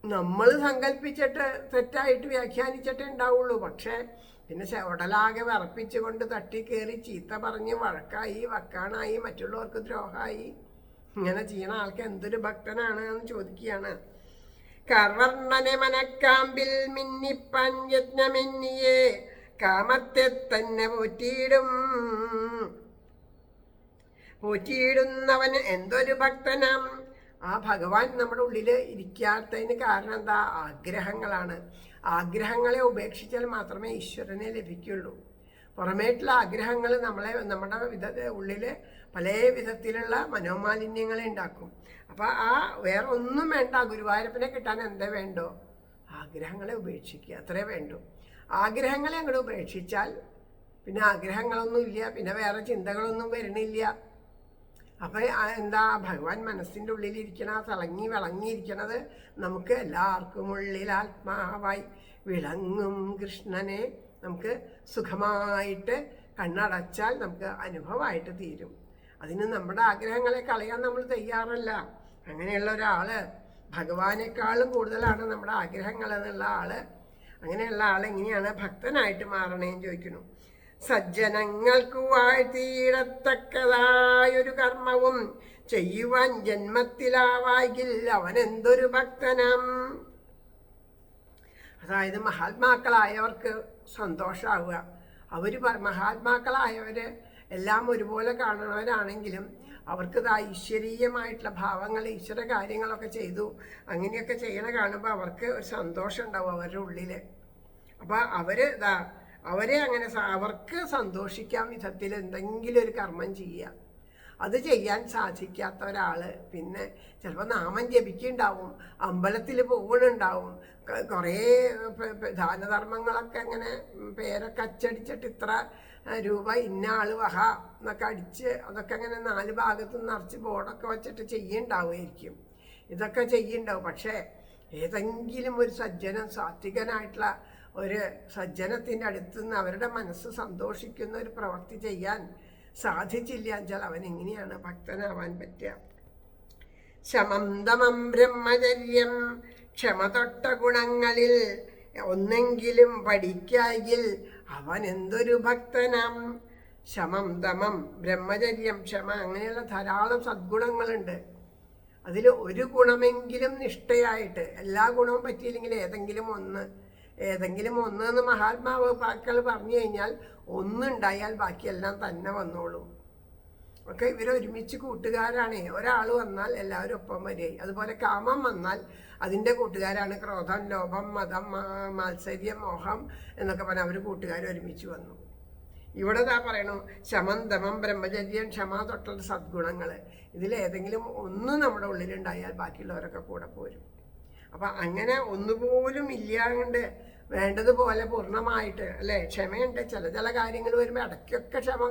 നമ്മൾ സങ്കല്പിച്ചിട്ട് തെറ്റായിട്ട് വ്യാഖ്യാനിച്ചിട്ടേ ഉണ്ടാവുള്ളൂ. പക്ഷേ പിന്നെ ഉടലാകെ വിറപ്പിച്ചുകൊണ്ട് തട്ടിക്കേറി ചീത്ത പറഞ്ഞ് വഴക്കായി, വക്കാണായി, മറ്റുള്ളവർക്ക് ദ്രോഹമായി. ഇങ്ങനെ ചെയ്യണ ആൾക്ക് എന്തൊരു ഭക്തനാണ് എന്ന് ചോദിക്കുകയാണ്. കർവർണ്ണനെ മനക്കാമ്പിൽ മിന്നിപ്പാൻ യജ്ഞമെന്നിയെ കാമത്തെ തന്നെ പോറ്റിയിടുന്നവന് എന്തൊരു ഭക്തനാം. ആ ഭഗവാൻ നമ്മുടെ ഉള്ളിൽ ഇരിക്കാത്തതിന് കാരണം എന്താ? ആഗ്രഹങ്ങളാണ്. ആഗ്രഹങ്ങളെ ഉപേക്ഷിച്ചാൽ മാത്രമേ ഈശ്വരനെ ലഭിക്കുള്ളൂ. പുറമേട്ടുള്ള ആഗ്രഹങ്ങൾ നമ്മുടെ ഉള്ളിൽ പല വിധത്തിലുള്ള മനോമാലിന്യങ്ങളെ ഉണ്ടാക്കും. അപ്പം വേറെ ഒന്നും വേണ്ട. ഗുരുവായൂരപ്പനെ കിട്ടാൻ എന്താ വേണ്ടോ? ആഗ്രഹങ്ങളെ ഉപേക്ഷിക്കുക, അത്രേ വേണ്ടൂ. ആഗ്രഹങ്ങളെ അങ്ങോട്ട് ഉപേക്ഷിച്ചാൽ പിന്നെ ആഗ്രഹങ്ങളൊന്നും ഇല്ല, പിന്നെ വേറെ ചിന്തകളൊന്നും വരണില്ല. അപ്പം എന്താ? ഭഗവാൻ മനസ്സിൻ്റെ ഉള്ളിലിരിക്കണ തിളങ്ങി വിളങ്ങിയിരിക്കണത് നമുക്ക് എല്ലാവർക്കും ഉള്ളിൽ ആത്മാവായി വിളങ്ങും കൃഷ്ണനെ നമുക്ക് സുഖമായിട്ട് കണ്ണടച്ചാൽ നമുക്ക് അനുഭവമായിട്ട് തീരും. അതിന് നമ്മുടെ ആഗ്രഹങ്ങളെ കളയാൻ നമ്മൾ തയ്യാറല്ല. അങ്ങനെയുള്ള ഒരാൾ ഭഗവാനേക്കാളും കൂടുതലാണ് നമ്മുടെ ആഗ്രഹങ്ങൾ എന്നുള്ള ആള്. അങ്ങനെയുള്ള ആൾ എങ്ങനെയാണ് ഭക്തനായിട്ട് മാറണേന്ന് ചോദിക്കുന്നു. സജ്ജനങ്ങൾക്ക് വാഴ്ത്തിയിടത്തക്കതായൊരു കർമ്മവും ചെയ്യുവാൻ ജന്മത്തിലാവായിൽ അവൻ എന്തൊരു ഭക്തനാം. അതായത് മഹാത്മാക്കളായവർക്ക് സന്തോഷമാവുക. മഹാത്മാക്കളായവർ എല്ലാം ഒരുപോലെ കാണുന്നവരാണെങ്കിലും അവർക്ക് ഈശ്വരീയമായിട്ടുള്ള ഭാവങ്ങൾ, ഈശ്വര കാര്യങ്ങളൊക്കെ ചെയ്തു അങ്ങനെയൊക്കെ ചെയ്യണ കാണുമ്പോൾ അവർക്ക് ഒരു സന്തോഷം ഉണ്ടാവും അവരുടെ ഉള്ളിൽ. അപ്പോൾ അവരെ അങ്ങനെ അവർക്ക് സന്തോഷിക്കാൻ വിധത്തിൽ എന്തെങ്കിലും ഒരു കർമ്മം ചെയ്യുക. അത് ചെയ്യാൻ സാധിക്കാത്ത ഒരാൾ പിന്നെ ചിലപ്പോൾ നാമം ജപിക്കുന്നുണ്ടാവും, അമ്പലത്തിൽ പോകുന്നുണ്ടാവും, കുറേ ദാനധർമ്മങ്ങളൊക്കെ അങ്ങനെ പേരൊക്കെ അച്ചടിച്ചിട്ട് ഇത്ര രൂപ ഇന്ന ആൾ വഹ എന്നൊക്കെ അടിച്ച് അതൊക്കെ അങ്ങനെ 4 ഭാഗത്തും നിറച്ച് ബോർഡൊക്കെ വെച്ചിട്ട് ചെയ്യുന്നുണ്ടാവുമായിരിക്കും. ഇതൊക്കെ ചെയ്യുന്നുണ്ടാവും. പക്ഷേ ഏതെങ്കിലും ഒരു സാത്വികനായിട്ടുള്ള ഒരു സജ്ജനത്തിൻ്റെ അടുത്ത് നിന്ന് അവരുടെ മനസ്സ് സന്തോഷിക്കുന്ന ഒരു പ്രവൃത്തി ചെയ്യാൻ സാധിച്ചില്ല എന്നുവെച്ചാൽ അവൻ എങ്ങനെയാണ് ഭക്തനാവാൻ പറ്റുക? ശമം ദമം ബ്രഹ്മചര്യം, ക്ഷമ തൊട്ട ഗുണങ്ങളിൽ ഒന്നെങ്കിലും പഠിക്കായിൽ അവൻ എന്തൊരു ഭക്തനാം. ശമം ദമം ബ്രഹ്മചര്യം ക്ഷമ അങ്ങനെയുള്ള ധാരാളം സദ്ഗുണങ്ങളുണ്ട്. അതിൽ ഒരു ഗുണമെങ്കിലും നിഷ്ഠയായിട്ട്, എല്ലാ ഗുണവും പറ്റിയില്ലെങ്കിൽ ഏതെങ്കിലും ഒന്ന് എന്ന് മഹാത്മാവ് പാക്കൾ പറഞ്ഞു കഴിഞ്ഞാൽ ഒന്നുണ്ടായാൽ ബാക്കിയെല്ലാം തന്നെ വന്നോളും. ഒക്കെ ഇവരൊരുമിച്ച് കൂട്ടുകാരാണ്. ഒരാൾ വന്നാൽ എല്ലാവരും ഒപ്പം വരികയായി. അതുപോലെ കാമം വന്നാൽ അതിൻ്റെ കൂട്ടുകാരാണ് ക്രോധം, ലോഭം, മതം, മാത്സര്യം, മോഹം എന്നൊക്കെ പറഞ്ഞാൽ അവർ കൂട്ടുകാർ ഒരുമിച്ച് വന്നു. ഇവിടെ പറയണു ശമം ദമം ബ്രഹ്മചര്യം ക്ഷമ തൊട്ടുള്ള സദ്ഗുണങ്ങൾ. ഇതിലേതെങ്കിലും ഒന്ന് നമ്മുടെ ഉള്ളിലുണ്ടായാൽ ബാക്കിയുള്ളവരൊക്കെ കൂടെ പോരും. അപ്പം അങ്ങനെ ഒന്നുപോലും ഇല്ലാണ്ട് വേണ്ടതുപോലെ പൂർണ്ണമായിട്ട് അല്ലേ ക്ഷമയുണ്ട്. ചില കാര്യങ്ങൾ വരുമ്പോൾ ഇടയ്ക്കൊക്കെ ക്ഷമ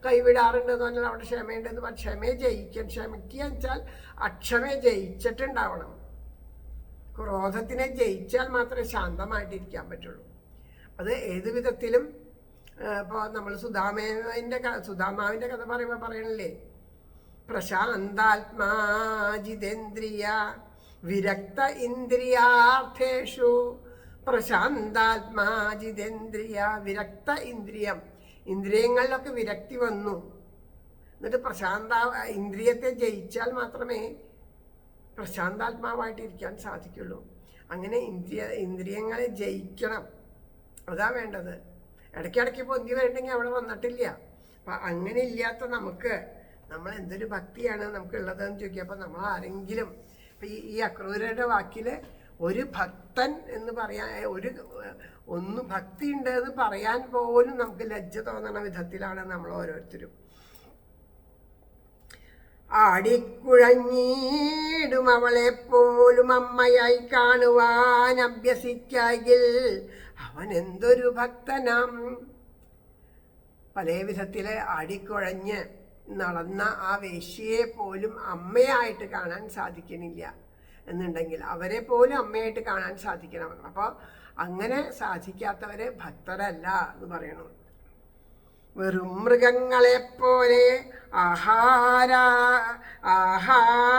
കൈവിടാറുണ്ടെന്ന് പറഞ്ഞാൽ അവിടെ ക്ഷമയുണ്ടെന്ന് പറഞ്ഞാൽ ക്ഷമയെ ക്ഷമിക്കുക വെച്ചാൽ അക്ഷമയെ ജയിച്ചിട്ടുണ്ടാവണം. ക്രോധത്തിനെ ജയിച്ചാൽ മാത്രമേ ശാന്തമായിട്ടിരിക്കാൻ പറ്റുള്ളൂ. അത് ഏത് വിധത്തിലും ഇപ്പോൾ നമ്മൾ സുധാമാവിൻ്റെ കഥ പറയുമ്പോൾ പറയണില്ലേ, പ്രശാന്താത്മാ ജിതേന്ദ്രിയ വിരക്ത ഇന്ദ്രിയാർത്ഥേഷു. പ്രശാന്താത്മാ ജിതേന്ദ്രിയ വിരക്ത ഇന്ദ്രിയം, ഇന്ദ്രിയങ്ങളിലൊക്കെ വിരക്തി വന്നു. എന്നിട്ട് ഇന്ദ്രിയത്തെ ജയിച്ചാൽ മാത്രമേ പ്രശാന്താത്മാവായിട്ടിരിക്കാൻ സാധിക്കുള്ളൂ. അങ്ങനെ ഇന്ദ്രിയങ്ങളെ ജയിക്കണം, അതാ വേണ്ടത്. ഇടയ്ക്കിടയ്ക്ക് പൊന്തി വരണ്ടെങ്കിൽ അവിടെ വന്നിട്ടില്ല. അപ്പം അങ്ങനെ ഇല്ലാത്ത നമ്മൾ എന്തൊരു ഭക്തിയാണ് നമുക്കുള്ളതെന്ന് ചോദിക്കുക. അപ്പം നമ്മൾ ആരെങ്കിലും ഇപ്പം ഈ അക്രൂരയുടെ വാക്കിൽ ഒരു ഭക്തൻ എന്ന് പറയാൻ ഭക്തി ഉണ്ട് എന്ന് പറയാൻ പോലും നമുക്ക് ലജ്ജ തോന്നണ വിധത്തിലാണ് നമ്മൾ ഓരോരുത്തരും. ആടിക്കുഴഞ്ഞിടും അവളെപ്പോലും അമ്മയായി കാണുവാൻ അഭ്യസിക്കാകിൽ അവൻ എന്തൊരു ഭക്തനാം. പല വിധത്തില് ആടിക്കുഴഞ്ഞ് നടന്ന ആ വേശ്യയെ പോലും അമ്മയായിട്ട് കാണാൻ സാധിക്കണില്ല എന്നുണ്ടെങ്കിൽ അവരെ പോലും അമ്മയായിട്ട് കാണാൻ സാധിക്കണം. അപ്പോൾ അങ്ങനെ സാധിക്കാത്തവരെ ഭക്തരല്ല എന്ന് പറയണു. വെറും മൃഗങ്ങളെപ്പോലെ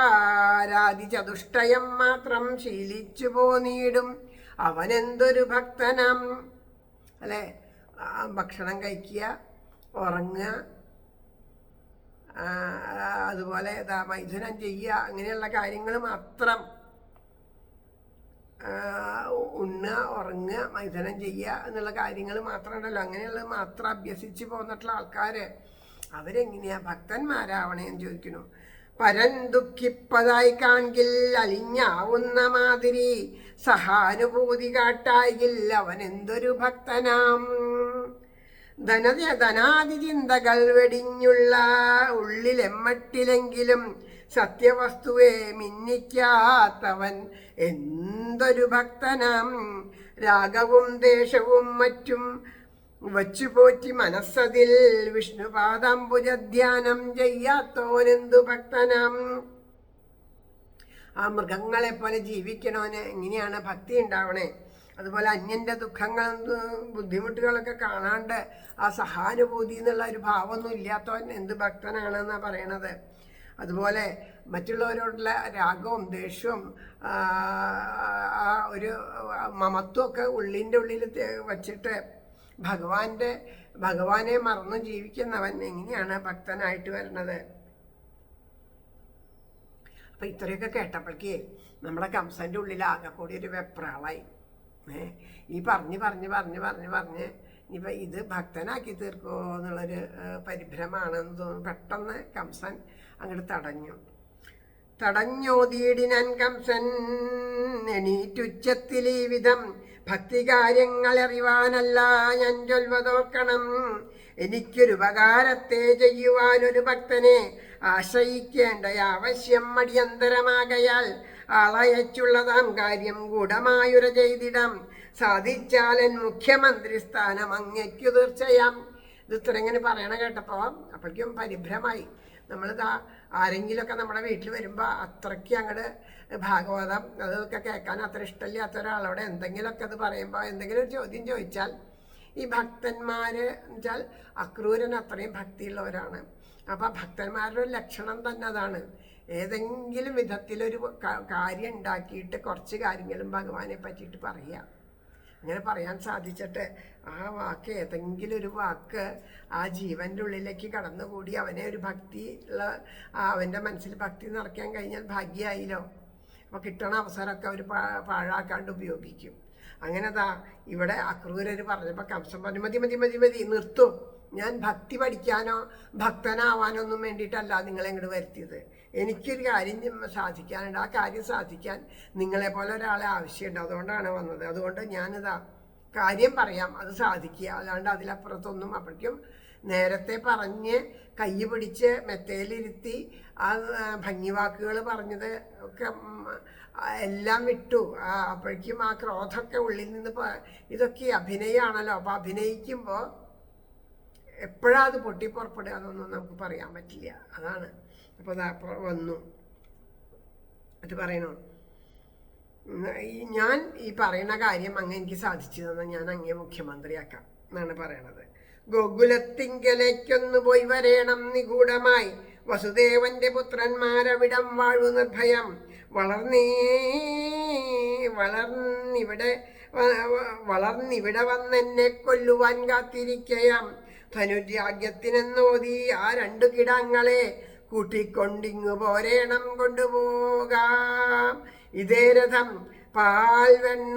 ആഹാരാദി ചതുഷ്ടയം മാത്രം ശീലിച്ചു പോന്നീടും അവനെന്തൊരു ഭക്തനാം. അല്ലെ, ഭക്ഷണം കഴിക്കുക, ഉറങ്ങുക, അതുപോലെ മൈഥുനം ചെയ്യുക, അങ്ങനെയുള്ള കാര്യങ്ങൾ മാത്രം, ഉണ്ണുക, ഉറങ്ങുക, മൈഥുനം ചെയ്യുക എന്നുള്ള കാര്യങ്ങൾ മാത്രം ഉണ്ടല്ലോ, അങ്ങനെയുള്ളത് മാത്രം അഭ്യസിച്ച് പോന്നിട്ടുള്ള ആൾക്കാർ അവരെങ്ങനെയാ ഭക്തന്മാരാവണേന്ന് ചോദിക്കുന്നു. പരൻ ദുഃഖിപ്പതായി കാണിൽ അലിഞ്ഞാവുന്ന മാതിരി സഹാനുഭൂതി കാട്ടായിൽ അവൻ എന്തൊരു ഭക്തനാം. ധനാദി ചിന്തകൾ വെടിഞ്ഞുള്ള ഉള്ളിലെമ്മട്ടിലെങ്കിലും സത്യവസ്തുവെ മിന്നിക്കാത്തവൻ എന്തൊരു ഭക്തനാം. രാഗവും ദേശവും മറ്റും വച്ചുപോറ്റി മനസ്സതിൽ വിഷ്ണുപാദാംബുജധ്യാനം ചെയ്യാത്തോനെന്തു ഭക്തനാം. ആ മൃഗങ്ങളെ പോലെ ജീവിക്കണോന് എങ്ങനെയാണ് ഭക്തി ഉണ്ടാവണേ? അതുപോലെ അന്യൻ്റെ ദുഃഖങ്ങളും ബുദ്ധിമുട്ടുകളൊക്കെ കാണാണ്ട് ആ സഹാനുഭൂതി എന്നുള്ള ഒരു ഭാവമൊന്നും ഇല്ലാത്തവൻ എന്ത് ഭക്തനാണെന്നാണ് പറയണത്. അതുപോലെ മറ്റുള്ളവരോടുള്ള രാഗവും ദേഷ്യവും ആ ഒരു മമത്വമൊക്കെ ഉള്ളിൻ്റെ ഉള്ളിൽ വച്ചിട്ട് ഭഗവാനെ മറന്നു ജീവിക്കുന്നവൻ എങ്ങനെയാണ് ഭക്തനായിട്ട് വരുന്നത്? അപ്പം ഇത്രയൊക്കെ കേട്ടപ്പോഴേക്ക് നമ്മുടെ കംസൻ്റെ ഉള്ളിൽ ആകെ കൂടി ഒരു വെപ്രാളായി. ഈ പറഞ്ഞ് ഇനിയിപ്പോൾ ഇത് ഭക്തനാക്കി തീർക്കുമോ എന്നുള്ളൊരു പരിഭ്രമാണെന്ന് തോന്നുന്നു. പെട്ടെന്ന് കംസൻ അങ്ങോട്ട് തടഞ്ഞോതിയിടിനൻ കംസൻ എണീറ്റുച്ചത്തിൽ ഈ വിധം ഭക്തികാര്യങ്ങൾ അറിവാനല്ല ഞാൻ ചൊൽവതോർക്കണം. എനിക്കൊരു ഉപകാരത്തെ ചെയ്യുവാനൊരു ഭക്തനെ ആശ്രയിക്കേണ്ട ആവശ്യം അടിയന്തരമാകയാൽ ആളയച്ചുള്ളതാം കാര്യം ഗൂഢമായുര ചെയ്തിടാം. സാധിച്ചാലൻ മുഖ്യമന്ത്രി സ്ഥാനം അങ്ങയ്ക്കു തീർച്ചയാം. ഇത് ഇത്ര ഇങ്ങനെ പറയണ കേട്ടപ്പോൾ അപ്പോഴേക്കും പരിഭ്രമായി. നമ്മളിതാ ആരെങ്കിലുമൊക്കെ നമ്മുടെ വീട്ടിൽ വരുമ്പോൾ അത്രയ്ക്ക് അങ്ങോട്ട് ഭാഗവതം അതൊക്കെ കേൾക്കാൻ അത്ര ഇഷ്ടമില്ലാത്ത ഒരാളോട് എന്തെങ്കിലുമൊക്കെ അത് പറയുമ്പോൾ എന്തെങ്കിലും ഒരു ചോദ്യം ചോദിച്ചാൽ ഈ ഭക്തന്മാർ വെച്ചാൽ അക്രൂരൻ അത്രയും ഭക്തിയുള്ളവരാണ്. അപ്പോൾ ഭക്തന്മാരുടെ ഒരു ലക്ഷണം തന്നെ അതാണ്. ഏതെങ്കിലും വിധത്തിലൊരു കാര്യം ഉണ്ടാക്കിയിട്ട് കുറച്ച് കാര്യങ്ങളും ഭഗവാനെ പറ്റിയിട്ട് പറയുക. അങ്ങനെ പറയാൻ സാധിച്ചിട്ട് ആ വാക്ക് ഏതെങ്കിലും ഒരു വാക്ക് ആ ജീവൻ്റെ ഉള്ളിലേക്ക് കടന്നുകൂടി അവനെ ഒരു ഭക്തി ഉള്ള അവൻ്റെ മനസ്സിൽ ഭക്തി നിറയ്ക്കാൻ കഴിഞ്ഞാൽ ഭാഗ്യമായില്ലോ. അപ്പോൾ കിട്ടണ അവസരമൊക്കെ അവർ പാഴാക്കാണ്ട് ഉപയോഗിക്കും. അങ്ങനെ ഇവിടെ അക്രൂരർ പറഞ്ഞപ്പോൾ കംസൻ പറഞ്ഞു മതി നിർത്തും. ഞാൻ ഭക്തി പഠിക്കാനോ ഭക്തനാവാനോ ഒന്നും വേണ്ടിയിട്ടല്ല നിങ്ങളെ ഇങ്ങോട്ട് വരുത്തിയത്. എനിക്കൊരു കാര്യം സാധിക്കാനുണ്ട്. ആ കാര്യം സാധിക്കാൻ നിങ്ങളെപ്പോലെ ഒരാളെ ആവശ്യമുണ്ട്. അതുകൊണ്ടാണ് വന്നത്. അതുകൊണ്ട് ഞാനിതാ കാര്യം പറയാം, അത് സാധിക്കുക, അല്ലാണ്ട് അതിലപ്പുറത്തൊന്നും. അപ്പോഴേക്കും നേരത്തെ പറഞ്ഞ് കൈ പിടിച്ച് മെത്തയിലിരുത്തി ആ ഭംഗിവാക്കുകൾ പറഞ്ഞത് ഒക്കെ എല്ലാം വിട്ടു. അപ്പോഴേക്കും ആ ക്രോധമൊക്കെ ഉള്ളിൽ നിന്ന് ഇതൊക്കെ അഭിനയമാണല്ലോ. അപ്പോൾ അഭിനയിക്കുമ്പോൾ എപ്പോഴാ അത് പൊട്ടിപ്പുറപ്പെടുക എന്നൊന്നും നമുക്ക് പറയാൻ പറ്റില്ല. അതാണ്. അപ്പോൾ അത് വന്നു അത് പറയണു. ഞാൻ ഈ പറയുന്ന കാര്യം അങ്ങ് എനിക്ക് സാധിച്ചു തന്നാൽ ഞാൻ അങ്ങേ മുഖ്യമന്ത്രിയാക്കാം എന്നാണ് പറയണത്. ഗോകുലത്തിങ്കലേക്കൊന്നു പോയി വരേണം നിഗൂഢമായി. വസുദേവന്റെ പുത്രന്മാരവിടം വാഴു നിർഭയം. വളർന്നിവിടെ വന്നെന്നെ കൊല്ലുവാൻ കാത്തിരിക്കയാം. ധനുര്യാഗ്യത്തിനെന്നോതി ആ രണ്ടു കിടങ്ങളെ കൂട്ടിക്കൊണ്ടിങ്ങു പോരേണം കൊണ്ടുപോകാം. ഇതേ രഥം പാൽവെണ്ണ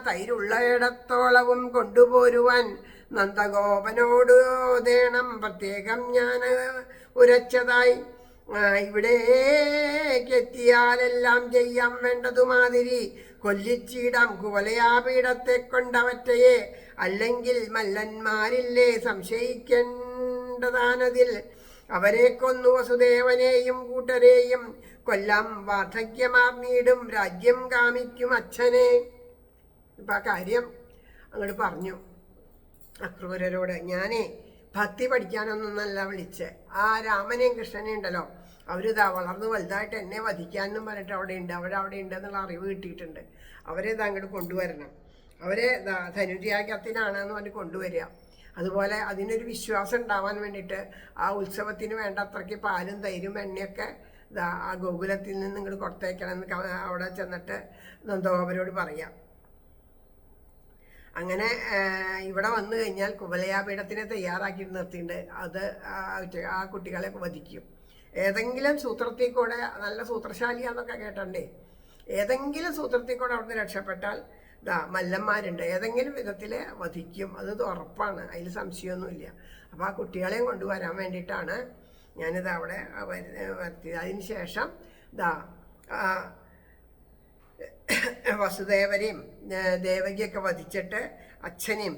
തൈരുള്ളയിടത്തോളവും കൊണ്ടുപോരുവാൻ നന്ദഗോപനോട് ഓതേണം പ്രത്യേകം ഞാൻ ഉരച്ചതായി. ഇവിടേക്കെത്തിയാലെല്ലാം ചെയ്യാൻ വേണ്ടതുമാതിരി കൊല്ലിച്ചീടാം കുവലയാപീഠത്തെ കൊണ്ടവറ്റയെ, അല്ലെങ്കിൽ മല്ലന്മാരില്ലേ സംശയിക്കേണ്ടതാനതിൽ. അവരെ കൊന്നു വസുദേവനെയും കൂട്ടരെയും കൊല്ലാം വാർദ്ധക്യമാർന്നീടും രാജ്യം കാമിക്കും അച്ഛനെ. ഇപ്പം ആ കാര്യം അങ്ങോട്ട് പറഞ്ഞു അക്രൂരരോട്. ഞാനേ ഭക്തി പഠിക്കാനൊന്നല്ല വിളിച്ച്. ആ രാമനെയും കൃഷ്ണനെയും ഉണ്ടല്ലോ, അവരിതാ വളർന്ന് വലുതായിട്ട് എന്നെ വധിക്കാനെന്നും പറഞ്ഞിട്ട് അവിടെ ഉണ്ട്, അവിടെ ഉണ്ട് എന്നുള്ള അറിവ് കിട്ടിയിട്ടുണ്ട്. അവരെ ഇതാ അങ്ങോട്ട് കൊണ്ടുവരണം. അവരെ ധനുര്യാഗത്തിനാണെന്ന് പറഞ്ഞ് കൊണ്ടുവരിക. അതുപോലെ അതിനൊരു വിശ്വാസം ഉണ്ടാവാൻ വേണ്ടിയിട്ട് ആ ഉത്സവത്തിന് വേണ്ട അത്രയ്ക്ക് പാലും തൈരും എണ്ണയൊക്കെ ആ ഗോകുലത്തിൽ നിന്ന് ഇങ്ങോട്ട് കൊടുത്തേക്കണമെന്ന് അവിടെ ചെന്നിട്ട് നന്ദഗോപരോട് പറയാം. അങ്ങനെ ഇവിടെ വന്നു കഴിഞ്ഞാൽ കുവലയാപീഠത്തിനെ തയ്യാറാക്കി നിർത്തിയിട്ടുണ്ട്. അത് ആ കുട്ടികളെ വധിക്കും. ഏതെങ്കിലും സൂത്രത്തിൽ കൂടെ, നല്ല സൂത്രശാലിയാന്നൊക്കെ കേട്ടണ്ടേ, ഏതെങ്കിലും സൂത്രത്തിൽ കൂടെ അവിടുന്ന് രക്ഷപ്പെട്ടാൽ മല്ലന്മാരുണ്ട്, ഏതെങ്കിലും വിധത്തിൽ വധിക്കും. അത് ഉറപ്പാണ്, അതിൽ സംശയമൊന്നുമില്ല. അപ്പോൾ ആ കുട്ടികളെയും കൊണ്ടുവരാൻ വേണ്ടിയിട്ടാണ് ഞാനിത് അവിടെ വരുത്തിയത്. അതിന് ശേഷം വസുദേവരെയും ദേവകിയൊക്കെ വധിച്ചിട്ട് അച്ഛനെയും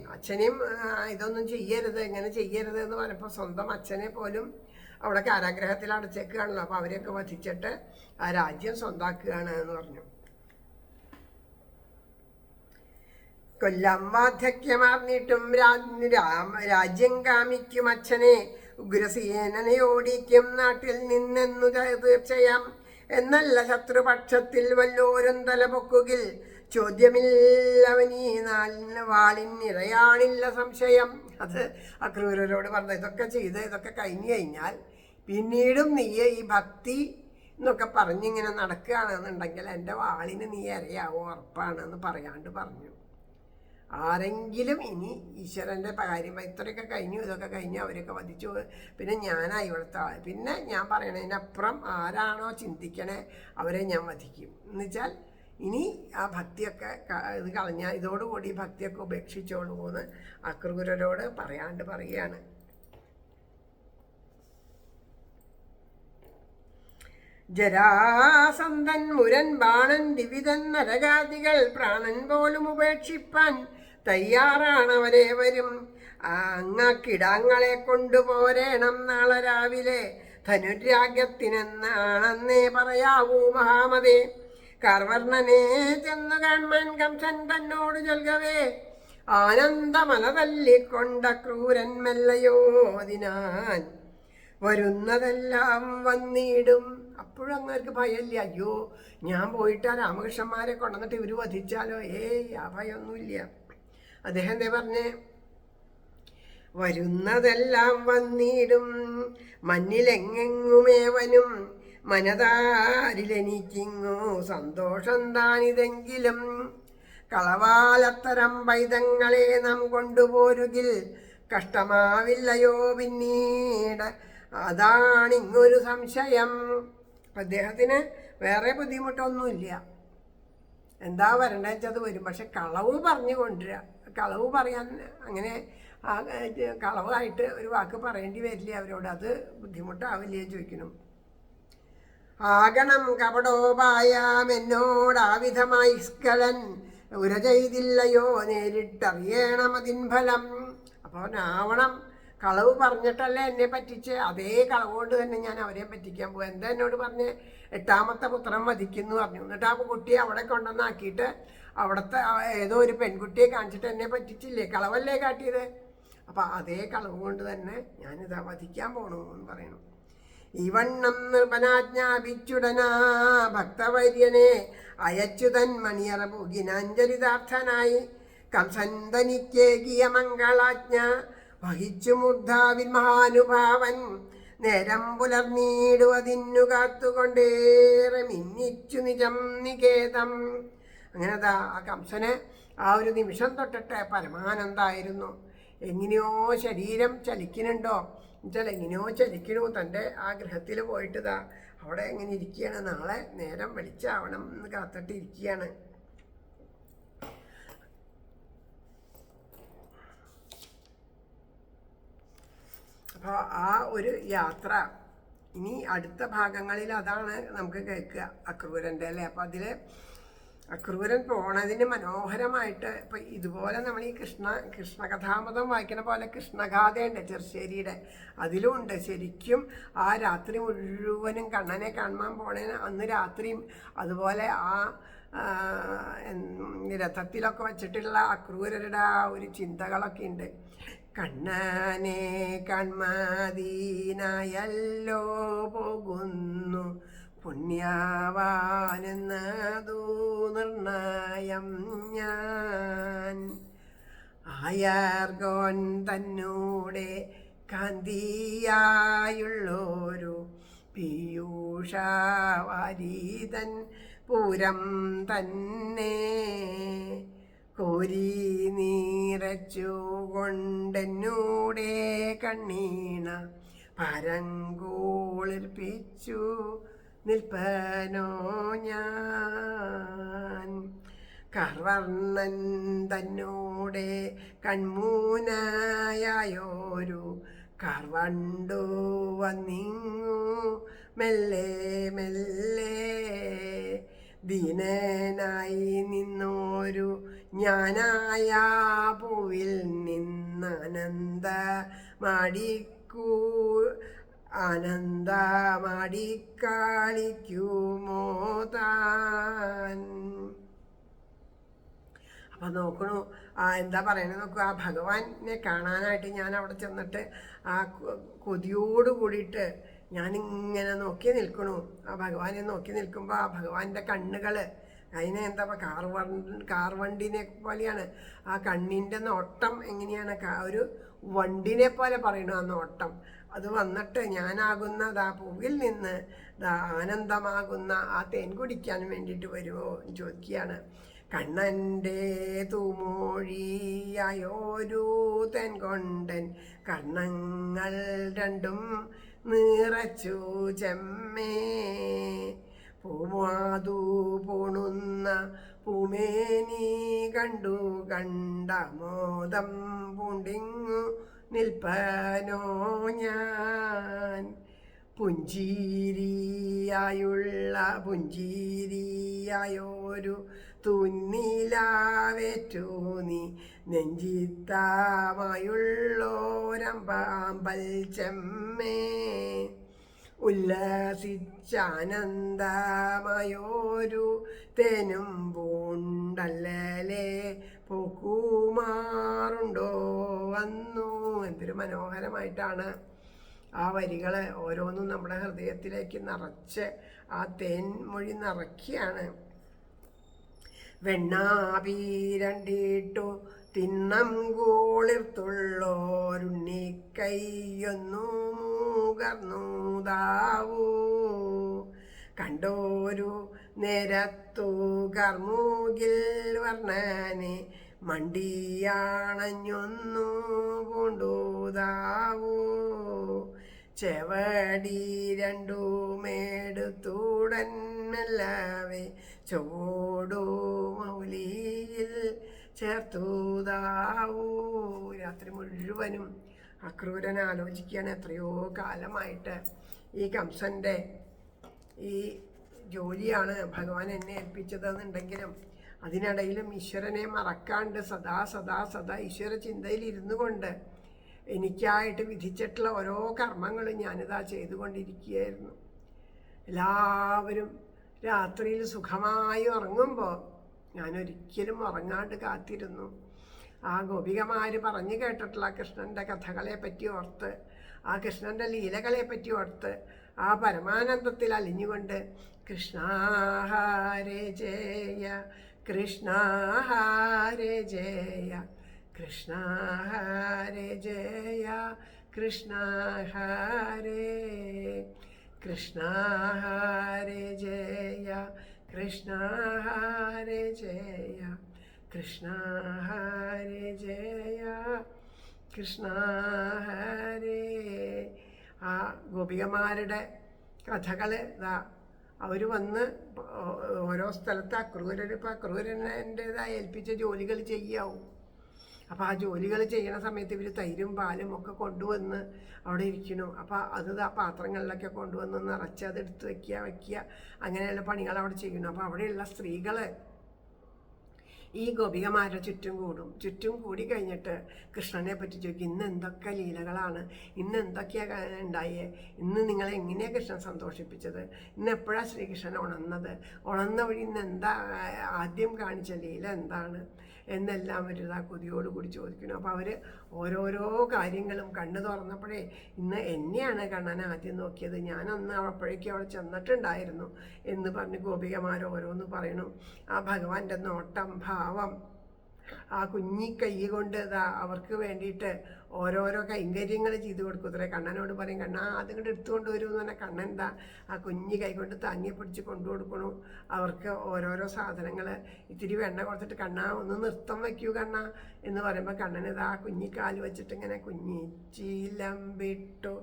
ഇതൊന്നും ചെയ്യരുത്, ഇങ്ങനെ ചെയ്യരുത് എന്ന് പറഞ്ഞപ്പോൾ സ്വന്തം അച്ഛനെ പോലും അവിടെ കാരാഗ്രഹത്തിൽ അടച്ചേക്കുകയാണല്ലോ. അപ്പോൾ അവരെയൊക്കെ വധിച്ചിട്ട് ആ രാജ്യം സ്വന്താക്കുകയാണ് എന്ന് പറഞ്ഞു. കൊല്ലം വാർദ്ധക്യമാർന്നിട്ടും രാജ്യം കാമിക്കും അച്ഛനെ, ഉഗ്രസേനനെ ഓടിക്കും നാട്ടിൽ നിന്നെന്നു തീർച്ചയാം. എന്നല്ല ശത്രുപക്ഷത്തിൽ വല്ലോരും തലപൊക്കുകിൽ ചോദ്യമില്ലവനീ വാളിനിറയാണില്ല സംശയം. അത് അക്രൂരരോട് പറഞ്ഞു. ഇതൊക്കെ ചെയ്ത് ഇതൊക്കെ കഴിഞ്ഞു കഴിഞ്ഞാൽ പിന്നീടും നീ ഈ ഭക്തി എന്നൊക്കെ പറഞ്ഞിങ്ങനെ നടക്കുകയാണെന്നുണ്ടെങ്കിൽ എൻ്റെ വാളിന് നീ ഇരയാവോ ഉറപ്പാണെന്ന് പറയാണ്ട് പറഞ്ഞു. ആരെങ്കിലും ഇനി ഈശ്വരൻ്റെ കാര്യം ഇത്രയൊക്കെ കഴിഞ്ഞു, ഇതൊക്കെ കഴിഞ്ഞു, അവരൊക്കെ വധിച്ചു, പിന്നെ ഞാനായി ഇവിടുത്തെ ആൾ, പിന്നെ ഞാൻ പറയണതിനപ്പുറം ആരാണോ ചിന്തിക്കണേ അവരെ ഞാൻ വധിക്കും എന്ന് വെച്ചാൽ ഇനി ആ ഭക്തിയൊക്കെ ഇത് കളഞ്ഞാൽ ഇതോടുകൂടി ഭക്തിയൊക്കെ ഉപേക്ഷിച്ചോളൂ എന്ന് അക്രൂരരോട് പറയാണ്ട് പറയുകയാണ്. ജരാസന്ധൻ മുരൻ ബാണൻ ദിവിതൻ നരകാദികൾ പ്രാണൻ പോലും ഉപേക്ഷിപ്പാൻ തയ്യാറാണവരേവരും. അങ്ങക്കിടാങ്ങളെ കൊണ്ടുപോരേണം നാളെ രാവിലെ ധനുരാഗ്യത്തിനെന്നാണെന്നേ പറയാവൂ മഹാമതേ. കർവർണനെ ചെന്നു കാൺമാൻ കംസൻ തന്നോട് ചൊൽകവേ, ആനന്ദമല തല്ലിക്കൊണ്ട ക്രൂരൻ മെല്ലയോതിനാൻ വരുന്നതെല്ലാം വന്നിടും. അപ്പോഴും അങ്ങർക്ക് ഭയമില്ല. അയ്യോ ഞാൻ പോയിട്ട് ആ രാമകൃഷ്ണന്മാരെ കൊണ്ടുവന്നിട്ട് ഇവർ വധിച്ചാലോ, ആ ഭയമൊന്നുമില്ല. അദ്ദേഹം എന്താ പറഞ്ഞേ, വരുന്നതെല്ലാം വന്നിടും മഞ്ഞിലെങ്ങെങ്ങുമേവനും മനതാരിലെനിക്കിങ്ങു സന്തോഷം താനിതെങ്കിലും. കളവാലത്തരം പൈതങ്ങളെ നാം കൊണ്ടുപോരുകിൽ കഷ്ടമാവില്ലയോ പിന്നീട്, അതാണിങ്ങൊരു സംശയം. അദ്ദേഹത്തിന് വേറെ ബുദ്ധിമുട്ടൊന്നുമില്ല. എന്താ വരണ്ടതെന്ന് വെച്ചാൽ അത് വരും. പക്ഷെ കളവ് പറഞ്ഞു കൊണ്ടുവരിക, കളവ് പറയാൻ അങ്ങനെ കളവായിട്ട് ഒരു വാക്ക് പറയേണ്ടി വരില്ല അവരോട്, അത് ബുദ്ധിമുട്ടാവില്ലേ ചോദിക്കണം. ആകണം കപടോപായാം എന്നോടാവിധമായി സ്കലൻ ഉര ചെയ്തില്ലയോ നേരിട്ടറിയണം അതിൻ ഫലം. അപ്പോൾ രാവണം കളവ് പറഞ്ഞിട്ടല്ലേ എന്നെ പറ്റിച്ച്, അതേ കളവ് കൊണ്ട് തന്നെ ഞാൻ അവരെ പറ്റിക്കാൻ പോകും. എന്താ എന്നോട് പറഞ്ഞ് 8ാമത്തെ പുത്രൻ വധിക്കുന്നു പറഞ്ഞു. എന്നിട്ട് ആ കുട്ടിയെ അവിടെ കൊണ്ടുവന്നാക്കിയിട്ട് അവിടുത്തെ ഏതോ ഒരു പെൺകുട്ടിയെ കാണിച്ചിട്ട് എന്നെ പറ്റിച്ചില്ലേ, കളവല്ലേ കാട്ടിയത്. അപ്പം അതേ കളവ് കൊണ്ട് തന്നെ ഞാനിതാ വധിക്കാൻ പോണു എന്ന് പറയണം. ഇവണ്ണം നിർബനാജ്ഞാപിച്ചുടനാ ഭക്തവര്യനെ അയച്ചുതൻ മണിയറ പൂകിനാഞ്ചരിതാർത്ഥനായി കംസൻ തനിക്കേകിയ മംഗളാജ്ഞ വഹിച്ചു മൂർധാവിൽ മഹാനുഭാവൻ. നേരം പുലർന്നീടുവതിന്നു കാത്തുകൊണ്ടേറെ മിന്നിച്ചു നിജം നികേതം. അങ്ങനെതാ ആ കംസന് ആ ഒരു നിമിഷം തൊട്ടിട്ട് പരമാനന്ദമായിരുന്നു. എങ്ങനെയോ ശരീരം ചലിക്കുന്നുണ്ടോ എന്നുവെച്ചാൽ എങ്ങനെയോ ചലിക്കണു. തൻ്റെ ആ ഗൃഹത്തിൽ പോയിട്ടിതാ അവിടെ എങ്ങനെ ഇരിക്കുകയാണ്, നാളെ നേരം വെളിച്ചാവണം എന്ന് കാത്തിട്ട് ഇരിക്കുകയാണ്. അപ്പോൾ ആ ഒരു യാത്ര ഇനി അടുത്ത ഭാഗങ്ങളിൽ അതാണ് നമുക്ക് കേൾക്കുക അക്രൂരൻ്റെ അല്ലേ. അപ്പം അതിൽ അക്രൂരൻ പോണതിന് മനോഹരമായിട്ട് ഇപ്പം ഇതുപോലെ നമ്മൾ ഈ കൃഷ്ണകഥാമൃതം വായിക്കണ പോലെ കൃഷ്ണഗാഥയുണ്ട് ചെറുശ്ശേരിയുടെ, അതിലും ഉണ്ട്. ശരിക്കും ആ രാത്രി മുഴുവനും കണ്ണനെ കാണാൻ പോണേന് അന്ന് രാത്രിയും അതുപോലെ ആ രഥത്തിലൊക്കെ വച്ചിട്ടുള്ള അക്രൂരരുടെ ആ ഒരു ചിന്തകളൊക്കെ ഉണ്ട്. കണ്ണനെ കൺമദീനായല്ലോ പോകുന്നു പുണ്യവാനെന്നതു നിർണയം ഞാൻ. ആയർഗോൻ തന്നൂടെ കാന്തിയായുള്ളൊരു പീയൂഷവാരീതൻ പൂരം തന്നെ കോരി നീറച്ചുകൊണ്ടെന്നൂടെ കണ്ണീണ പരങ്കോളിർപ്പിച്ചു നിൽപ്പനോ ഞാൻ. കർവർണ്ണൻ തന്നൂടെ കൺമൂനായോരു കർവണ്ടു വന്നിങ്ങു മെല്ലെ മെല്ലെ ദീനനായി നിന്നോരു ഞാനായ പൂവിൽ ആനന്ദമാടിക്കളിക്കുമോ താൻ. അപ്പം നോക്കണു എന്താ പറയണത് നോക്കൂ. ആ ഭഗവാനെ കാണാനായിട്ട് ഞാൻ അവിടെ ചെന്നിട്ട് ആ കൊതിയോട് കൂടിയിട്ട് ഞാനിങ്ങനെ നോക്കി നിൽക്കണു. ആ ഭഗവാനെ നോക്കി നിൽക്കുമ്പോൾ ആ ഭഗവാന്റെ കണ്ണുകൾ അതിനെ എന്താ കാർവണ്ടിനെ പോലെയാണ്. ആ കണ്ണിൻ്റെ നോട്ടം എങ്ങനെയാണ്, ഒരു വണ്ടിനെ പോലെ പറയണു ആ നോട്ടം. അത് വന്നിട്ട് ഞാനാകുന്ന ആ പൂവിൽ നിന്ന് ആനന്ദമാകുന്ന ആ തേൻ കുടിക്കാൻ വേണ്ടിയിട്ട് വരുമോ എന്ന് ചോദിക്കുകയാണ്. കണ്ണൻ്റെ തൂമൊഴിയായോരു തേൻ കൊണ്ടൻ കർണങ്ങൾ രണ്ടും നിറച്ചു ചെമ്മേ പൂമാതു പൂണുന്ന പൂമേനി കണ്ടു കണ്ട മോദം പൂണ്ടിങ്ങു നിൽപ്പനോ ഞാൻ. പുഞ്ചിരിയായൊരു തുന്നിലാവേറ്റു നീ നെഞ്ചിത്താമായുള്ളോരമ്പാമ്പൽ ചെമ്മേ ഉല്ലസിച്ചാനന്ദമായോരു തേനും പൂണ്ടല്ലേ പോക്കുമാറുണ്ടോ വന്നു. എന്തൊരു മനോഹരമായിട്ടാണ് ആ വരികൾ ഓരോന്നും നമ്മുടെ ഹൃദയത്തിലേക്ക് നിറച്ച് ആ തേൻ മൊഴി നിറയ്ക്കുകയാണ്. വെണ്ണാപീരണ്ടിട്ടു തിന്നം കൂളിർത്തുള്ളോരുണ്ണിക്കയ്യൊന്നു മൂകർന്നൂതാവൂ കണ്ടോരു നേരത്തു കർമൂകിൽ വർണ്ണനെ മണ്ടിയാണഞ്ഞൊന്നു പൂണ്ടൂതാവൂ ചെവടി രണ്ടുമേടുത്തൂടൻ മെല്ലവേ ചോടു മൗലിയിൽ ചേർത്തൂതാവൂ. രാത്രി മുഴുവനും അക്രൂരൻ ആലോചിക്കുകയാണ് എത്രയോ കാലമായിട്ട് ഈ കംസൻ്റെ ഈ ജോലിയാണ് ഭഗവാൻ എന്നെ ഏൽപ്പിച്ചതെന്നുണ്ടെങ്കിലും അതിനിടയിലും ഈശ്വരനെ മറക്കാണ്ട് സദാ സദാ സദാ ഈശ്വര ചിന്തയിൽ ഇരുന്നു കൊണ്ട് എനിക്കായിട്ട് വിധിച്ചിട്ടുള്ള ഓരോ കർമ്മങ്ങളും ഞാനിതാ ചെയ്തുകൊണ്ടിരിക്കുകയായിരുന്നു. എല്ലാവരും രാത്രിയിൽ സുഖമായി ഉറങ്ങുമ്പോൾ ഞാനൊരിക്കലും ഉറങ്ങാണ്ട് കാത്തിരുന്നു. ആ ഗോപികമാർ പറഞ്ഞു കേട്ടിട്ടുള്ള കൃഷ്ണൻ്റെ കഥകളെ പറ്റി ഓർത്ത്, ആ കൃഷ്ണൻ്റെ ലീലകളെ പറ്റി ഓർത്ത്, ആ പരമാനന്ദത്തിൽ അലിഞ്ഞുകൊണ്ട് കൃഷ്ണ ഹരേ ജയ കൃഷ്ണ ഹരേ ജയ കൃഷ്ണ ഹരേ ജയ കൃഷ്ണ ഹരേ കൃഷ്ണ ഹരേ ജയ കൃഷ്ണ ഹരേ ജയ കൃഷ്ണ ഹരേ ജയ കൃഷ്ണ ഹരേ. ആ ഗോപികമാരുടെ കഥകൾ അവർ വന്ന് ഓരോ സ്ഥലത്ത് അക്രൂരൻ ഇപ്പം അക്രൂരൻ്റെതായ ഏൽപ്പിച്ച ജോലികൾ ചെയ്യാവും. അപ്പോൾ ആ ജോലികൾ ചെയ്യണ സമയത്ത് ഇവർ തൈരും പാലും ഒക്കെ കൊണ്ടുവന്ന് അവിടെ ഇരിക്കുന്നു. അപ്പോൾ അത് ആ പാത്രങ്ങളിലൊക്കെ കൊണ്ടുവന്ന് നിറച്ച് അത് എടുത്ത് വയ്ക്കുക അങ്ങനെയുള്ള പണികൾ അവിടെ ചെയ്യുന്നു. അപ്പോൾ അവിടെയുള്ള സ്ത്രീകൾ ഈ ഗോപികമാരുടെ ചുറ്റും കൂടി കഴിഞ്ഞിട്ട് കൃഷ്ണനെ പറ്റി ചോദിക്കും, ഇന്ന് എന്തൊക്കെ ലീലകളാണ്, ഇന്ന് എന്തൊക്കെയാണ് ഉണ്ടായേ, ഇന്ന് നിങ്ങളെ എങ്ങനെയാണ് കൃഷ്ണൻ സന്തോഷിപ്പിച്ചത്, ഇന്ന് എപ്പോഴാണ് ശ്രീകൃഷ്ണൻ ഉണർന്ന വഴി ഇന്ന് എന്താ ആദ്യം കാണിച്ച ലീല എന്താണ് എന്നെല്ലാം അവർ ആ കൊതിയോടുകൂടി ചോദിക്കുന്നു. അപ്പോൾ അവർ ഓരോരോ കാര്യങ്ങളും കണ്ണു തുറന്നപ്പോഴേ, ഇന്ന് എന്നെയാണ് കണ്ണൻ ആദ്യം നോക്കിയത്, ഞാനന്ന് അപ്പോഴേക്കും അവിടെ ചെന്നിട്ടുണ്ടായിരുന്നു എന്ന് പറഞ്ഞ് ഗോപികമാർ ഓരോന്ന് പറയണു. ആ ഭഗവാന്റെ നോട്ടം, ഭാവം, ആ കുഞ്ഞി കൈ കൊണ്ട് അവർക്ക് വേണ്ടിയിട്ട് ഓരോരോ കൈങ്കര്യങ്ങൾ ചെയ്തു കൊടുക്കും. കണ്ണനോട് പറയും, കണ്ണാ അതുകൊണ്ട് എടുത്തുകൊണ്ട് വരുമെന്ന് പറഞ്ഞാൽ കണ്ണൻ ആ കുഞ്ഞി കൈ കൊണ്ട് താങ്ങി പിടിച്ച് കൊണ്ടു കൊടുക്കണു അവർക്ക് ഓരോരോ സാധനങ്ങൾ. ഇത്തിരി വെണ്ണ കൊടുത്തിട്ട്, കണ്ണാ ഒന്ന് നൃത്തം വയ്ക്കൂ കണ്ണാ എന്ന് പറയുമ്പോൾ കണ്ണൻ ആ കുഞ്ഞിക്കാല് വെച്ചിട്ട് ഇങ്ങനെ കുഞ്ഞിച്ചിലമ്പിട്ടു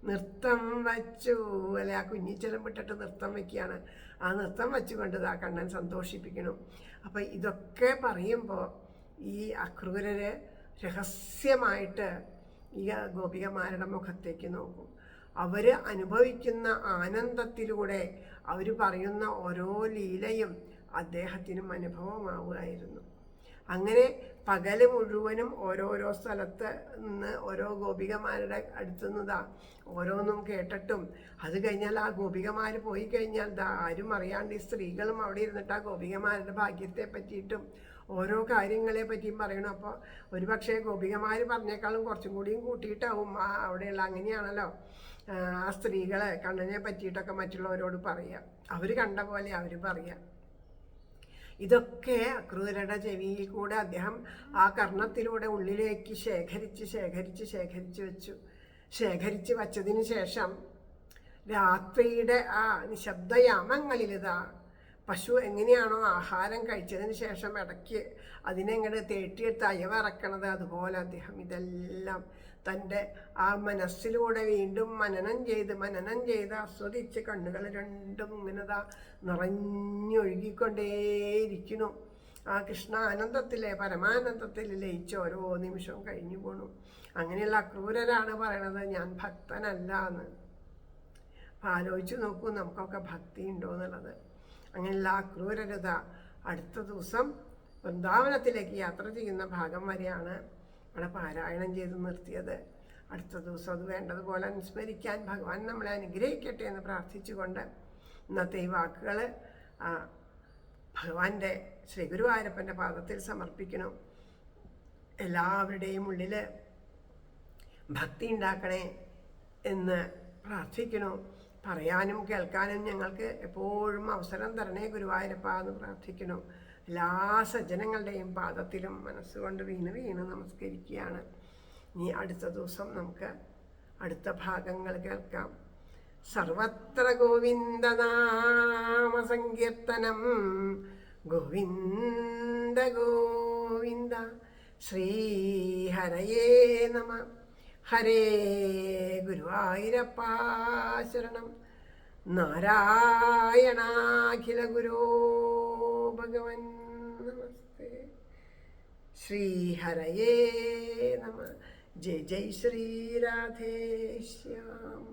നൃത്തം വച്ചു അല്ലെ, ആ കുഞ്ഞിച്ചിലമ്പിട്ടിട്ട് നൃത്തം വയ്ക്കുകയാണ്. ആ നൃത്തം വെച്ചുകൊണ്ട് ആ കണ്ണൻ സന്തോഷിപ്പിക്കണം. അപ്പം ഇതൊക്കെ പറയുമ്പോൾ ഈ അക്രൂരര് രഹസ്യമായിട്ട് ഈ ഗോപികമാരുടെ മുഖത്തേക്ക് നോക്കും. അവർ അനുഭവിക്കുന്ന ആനന്ദത്തിലൂടെ അവർ പറയുന്ന ഓരോ ലീലയും അദ്ദേഹത്തിനും അനുഭവമാവുമായിരുന്നു. അങ്ങനെ പകല് മുഴുവനും ഓരോരോ സ്ഥലത്ത് നിന്ന് ഓരോ ഗോപികമാരുടെ അടുത്ത് നിന്നതാ ഓരോന്നും കേട്ടിട്ടും, അത് കഴിഞ്ഞാൽ ആ ഗോപികമാർ പോയി കഴിഞ്ഞാൽ ആരും അറിയാണ്ട് ഈ സ്ത്രീകളും അവിടെ ഇരുന്നിട്ട് ആ ഗോപികമാരുടെ ഭാഗ്യത്തെ പറ്റിയിട്ടും ഓരോ കാര്യങ്ങളെ പറ്റിയും പറയണം. അപ്പോൾ ഒരുപക്ഷെ ഗോപികമാർ പറഞ്ഞേക്കാളും കുറച്ചും കൂടിയും കൂട്ടിയിട്ടാവും അവിടെയുള്ള, അങ്ങനെയാണല്ലോ ആ സ്ത്രീകൾ കണ്ണനെ പറ്റിയിട്ടൊക്കെ മറ്റുള്ളവരോട് പറയുക, അവർ കണ്ട പോലെ അവർ പറയുക. ഇതൊക്കെ അക്രൂരരുടെ ചെവിയിൽ കൂടെ അദ്ദേഹം ആ കർണത്തിലൂടെ ഉള്ളിലേക്ക് ശേഖരിച്ച് വച്ചതിന് ശേഷം രാത്രിയുടെ ആ നിശബ്ദയാമങ്ങളിലിതാ പശു എങ്ങനെയാണോ ആഹാരം കഴിച്ചതിന് ശേഷം ഇടയ്ക്ക് അതിനെങ്ങനെ തേട്ടിയെടുത്ത് അയവിറക്കണത്, അതുപോലെ അദ്ദേഹം ഇതെല്ലാം തൻ്റെ ആ മനസ്സിലൂടെ വീണ്ടും മനനം ചെയ്ത് ആസ്വദിച്ച് കണ്ണുകൾ രണ്ടും ഇങ്ങനെതാ നിറഞ്ഞൊഴുകിക്കൊണ്ടേയിരിക്കുന്നു. ആ കൃഷ്ണ ആനന്ദത്തിലെ പരമാനന്ദത്തിൽ ലയിച്ച് ഓരോ നിമിഷവും കഴിഞ്ഞു പോണു. അങ്ങനെയുള്ള അക്രൂരരാണ് പറയണത് ഞാൻ ഭക്തനല്ല എന്ന്. ആലോചിച്ച് നോക്കൂ, നമുക്കൊക്കെ ഭക്തി ഉണ്ടോ എന്നുള്ളത്. അങ്ങനെയുള്ള അക്രൂരരത അടുത്ത ദിവസം വൃന്ദാവനത്തിലേക്ക് യാത്ര ചെയ്യുന്ന ഭാഗം വരെയാണ് അവിടെ പാരായണം ചെയ്ത് നിർത്തിയത്. അടുത്ത ദിവസം അത് വേണ്ടതുപോലെ അനുസ്മരിക്കാൻ ഭഗവാൻ നമ്മളെ അനുഗ്രഹിക്കട്ടെ എന്ന് പ്രാർത്ഥിച്ചുകൊണ്ട് ഇന്നത്തെ ഈ വാക്കുകൾ ഭഗവാന്റെ ശ്രീ ഗുരുവായൂരപ്പൻ്റെ പാദത്തിൽ സമർപ്പിക്കണം. എല്ലാവരുടെയും ഉള്ളിൽ ഭക്തി ഉണ്ടാക്കണേ എന്ന് പ്രാർത്ഥിക്കണം. പറയാനും കേൾക്കാനും ഞങ്ങൾക്ക് എപ്പോഴും അവസരം തരണേ ഗുരുവായൂരപ്പ എന്ന് പ്രാർത്ഥിക്കണം. എല്ലാ സജ്ജനങ്ങളുടെയും പാദത്തിലും മനസ്സുകൊണ്ട് വീണ് നമസ്കരിക്കുകയാണ്. ഇനി അടുത്ത ദിവസം നമുക്ക് അടുത്ത ഭാഗങ്ങൾ കേൾക്കാം. സർവത്ര ഗോവിന്ദനാമ സങ്കീർത്തനം, ഗോവിന്ദ ഗോവിന്ദ. ശ്രീഹരയേ നമ. ഹരേ ഗുരുവായൂരപ്പ ശരണം. നാരായണാഖില ഗുരോ ഭഗവൻ നമസ്തേ. ശ്രീഹരയേ നമ. ജയ് ജയ് ശ്രീ രാധേശ്യാം.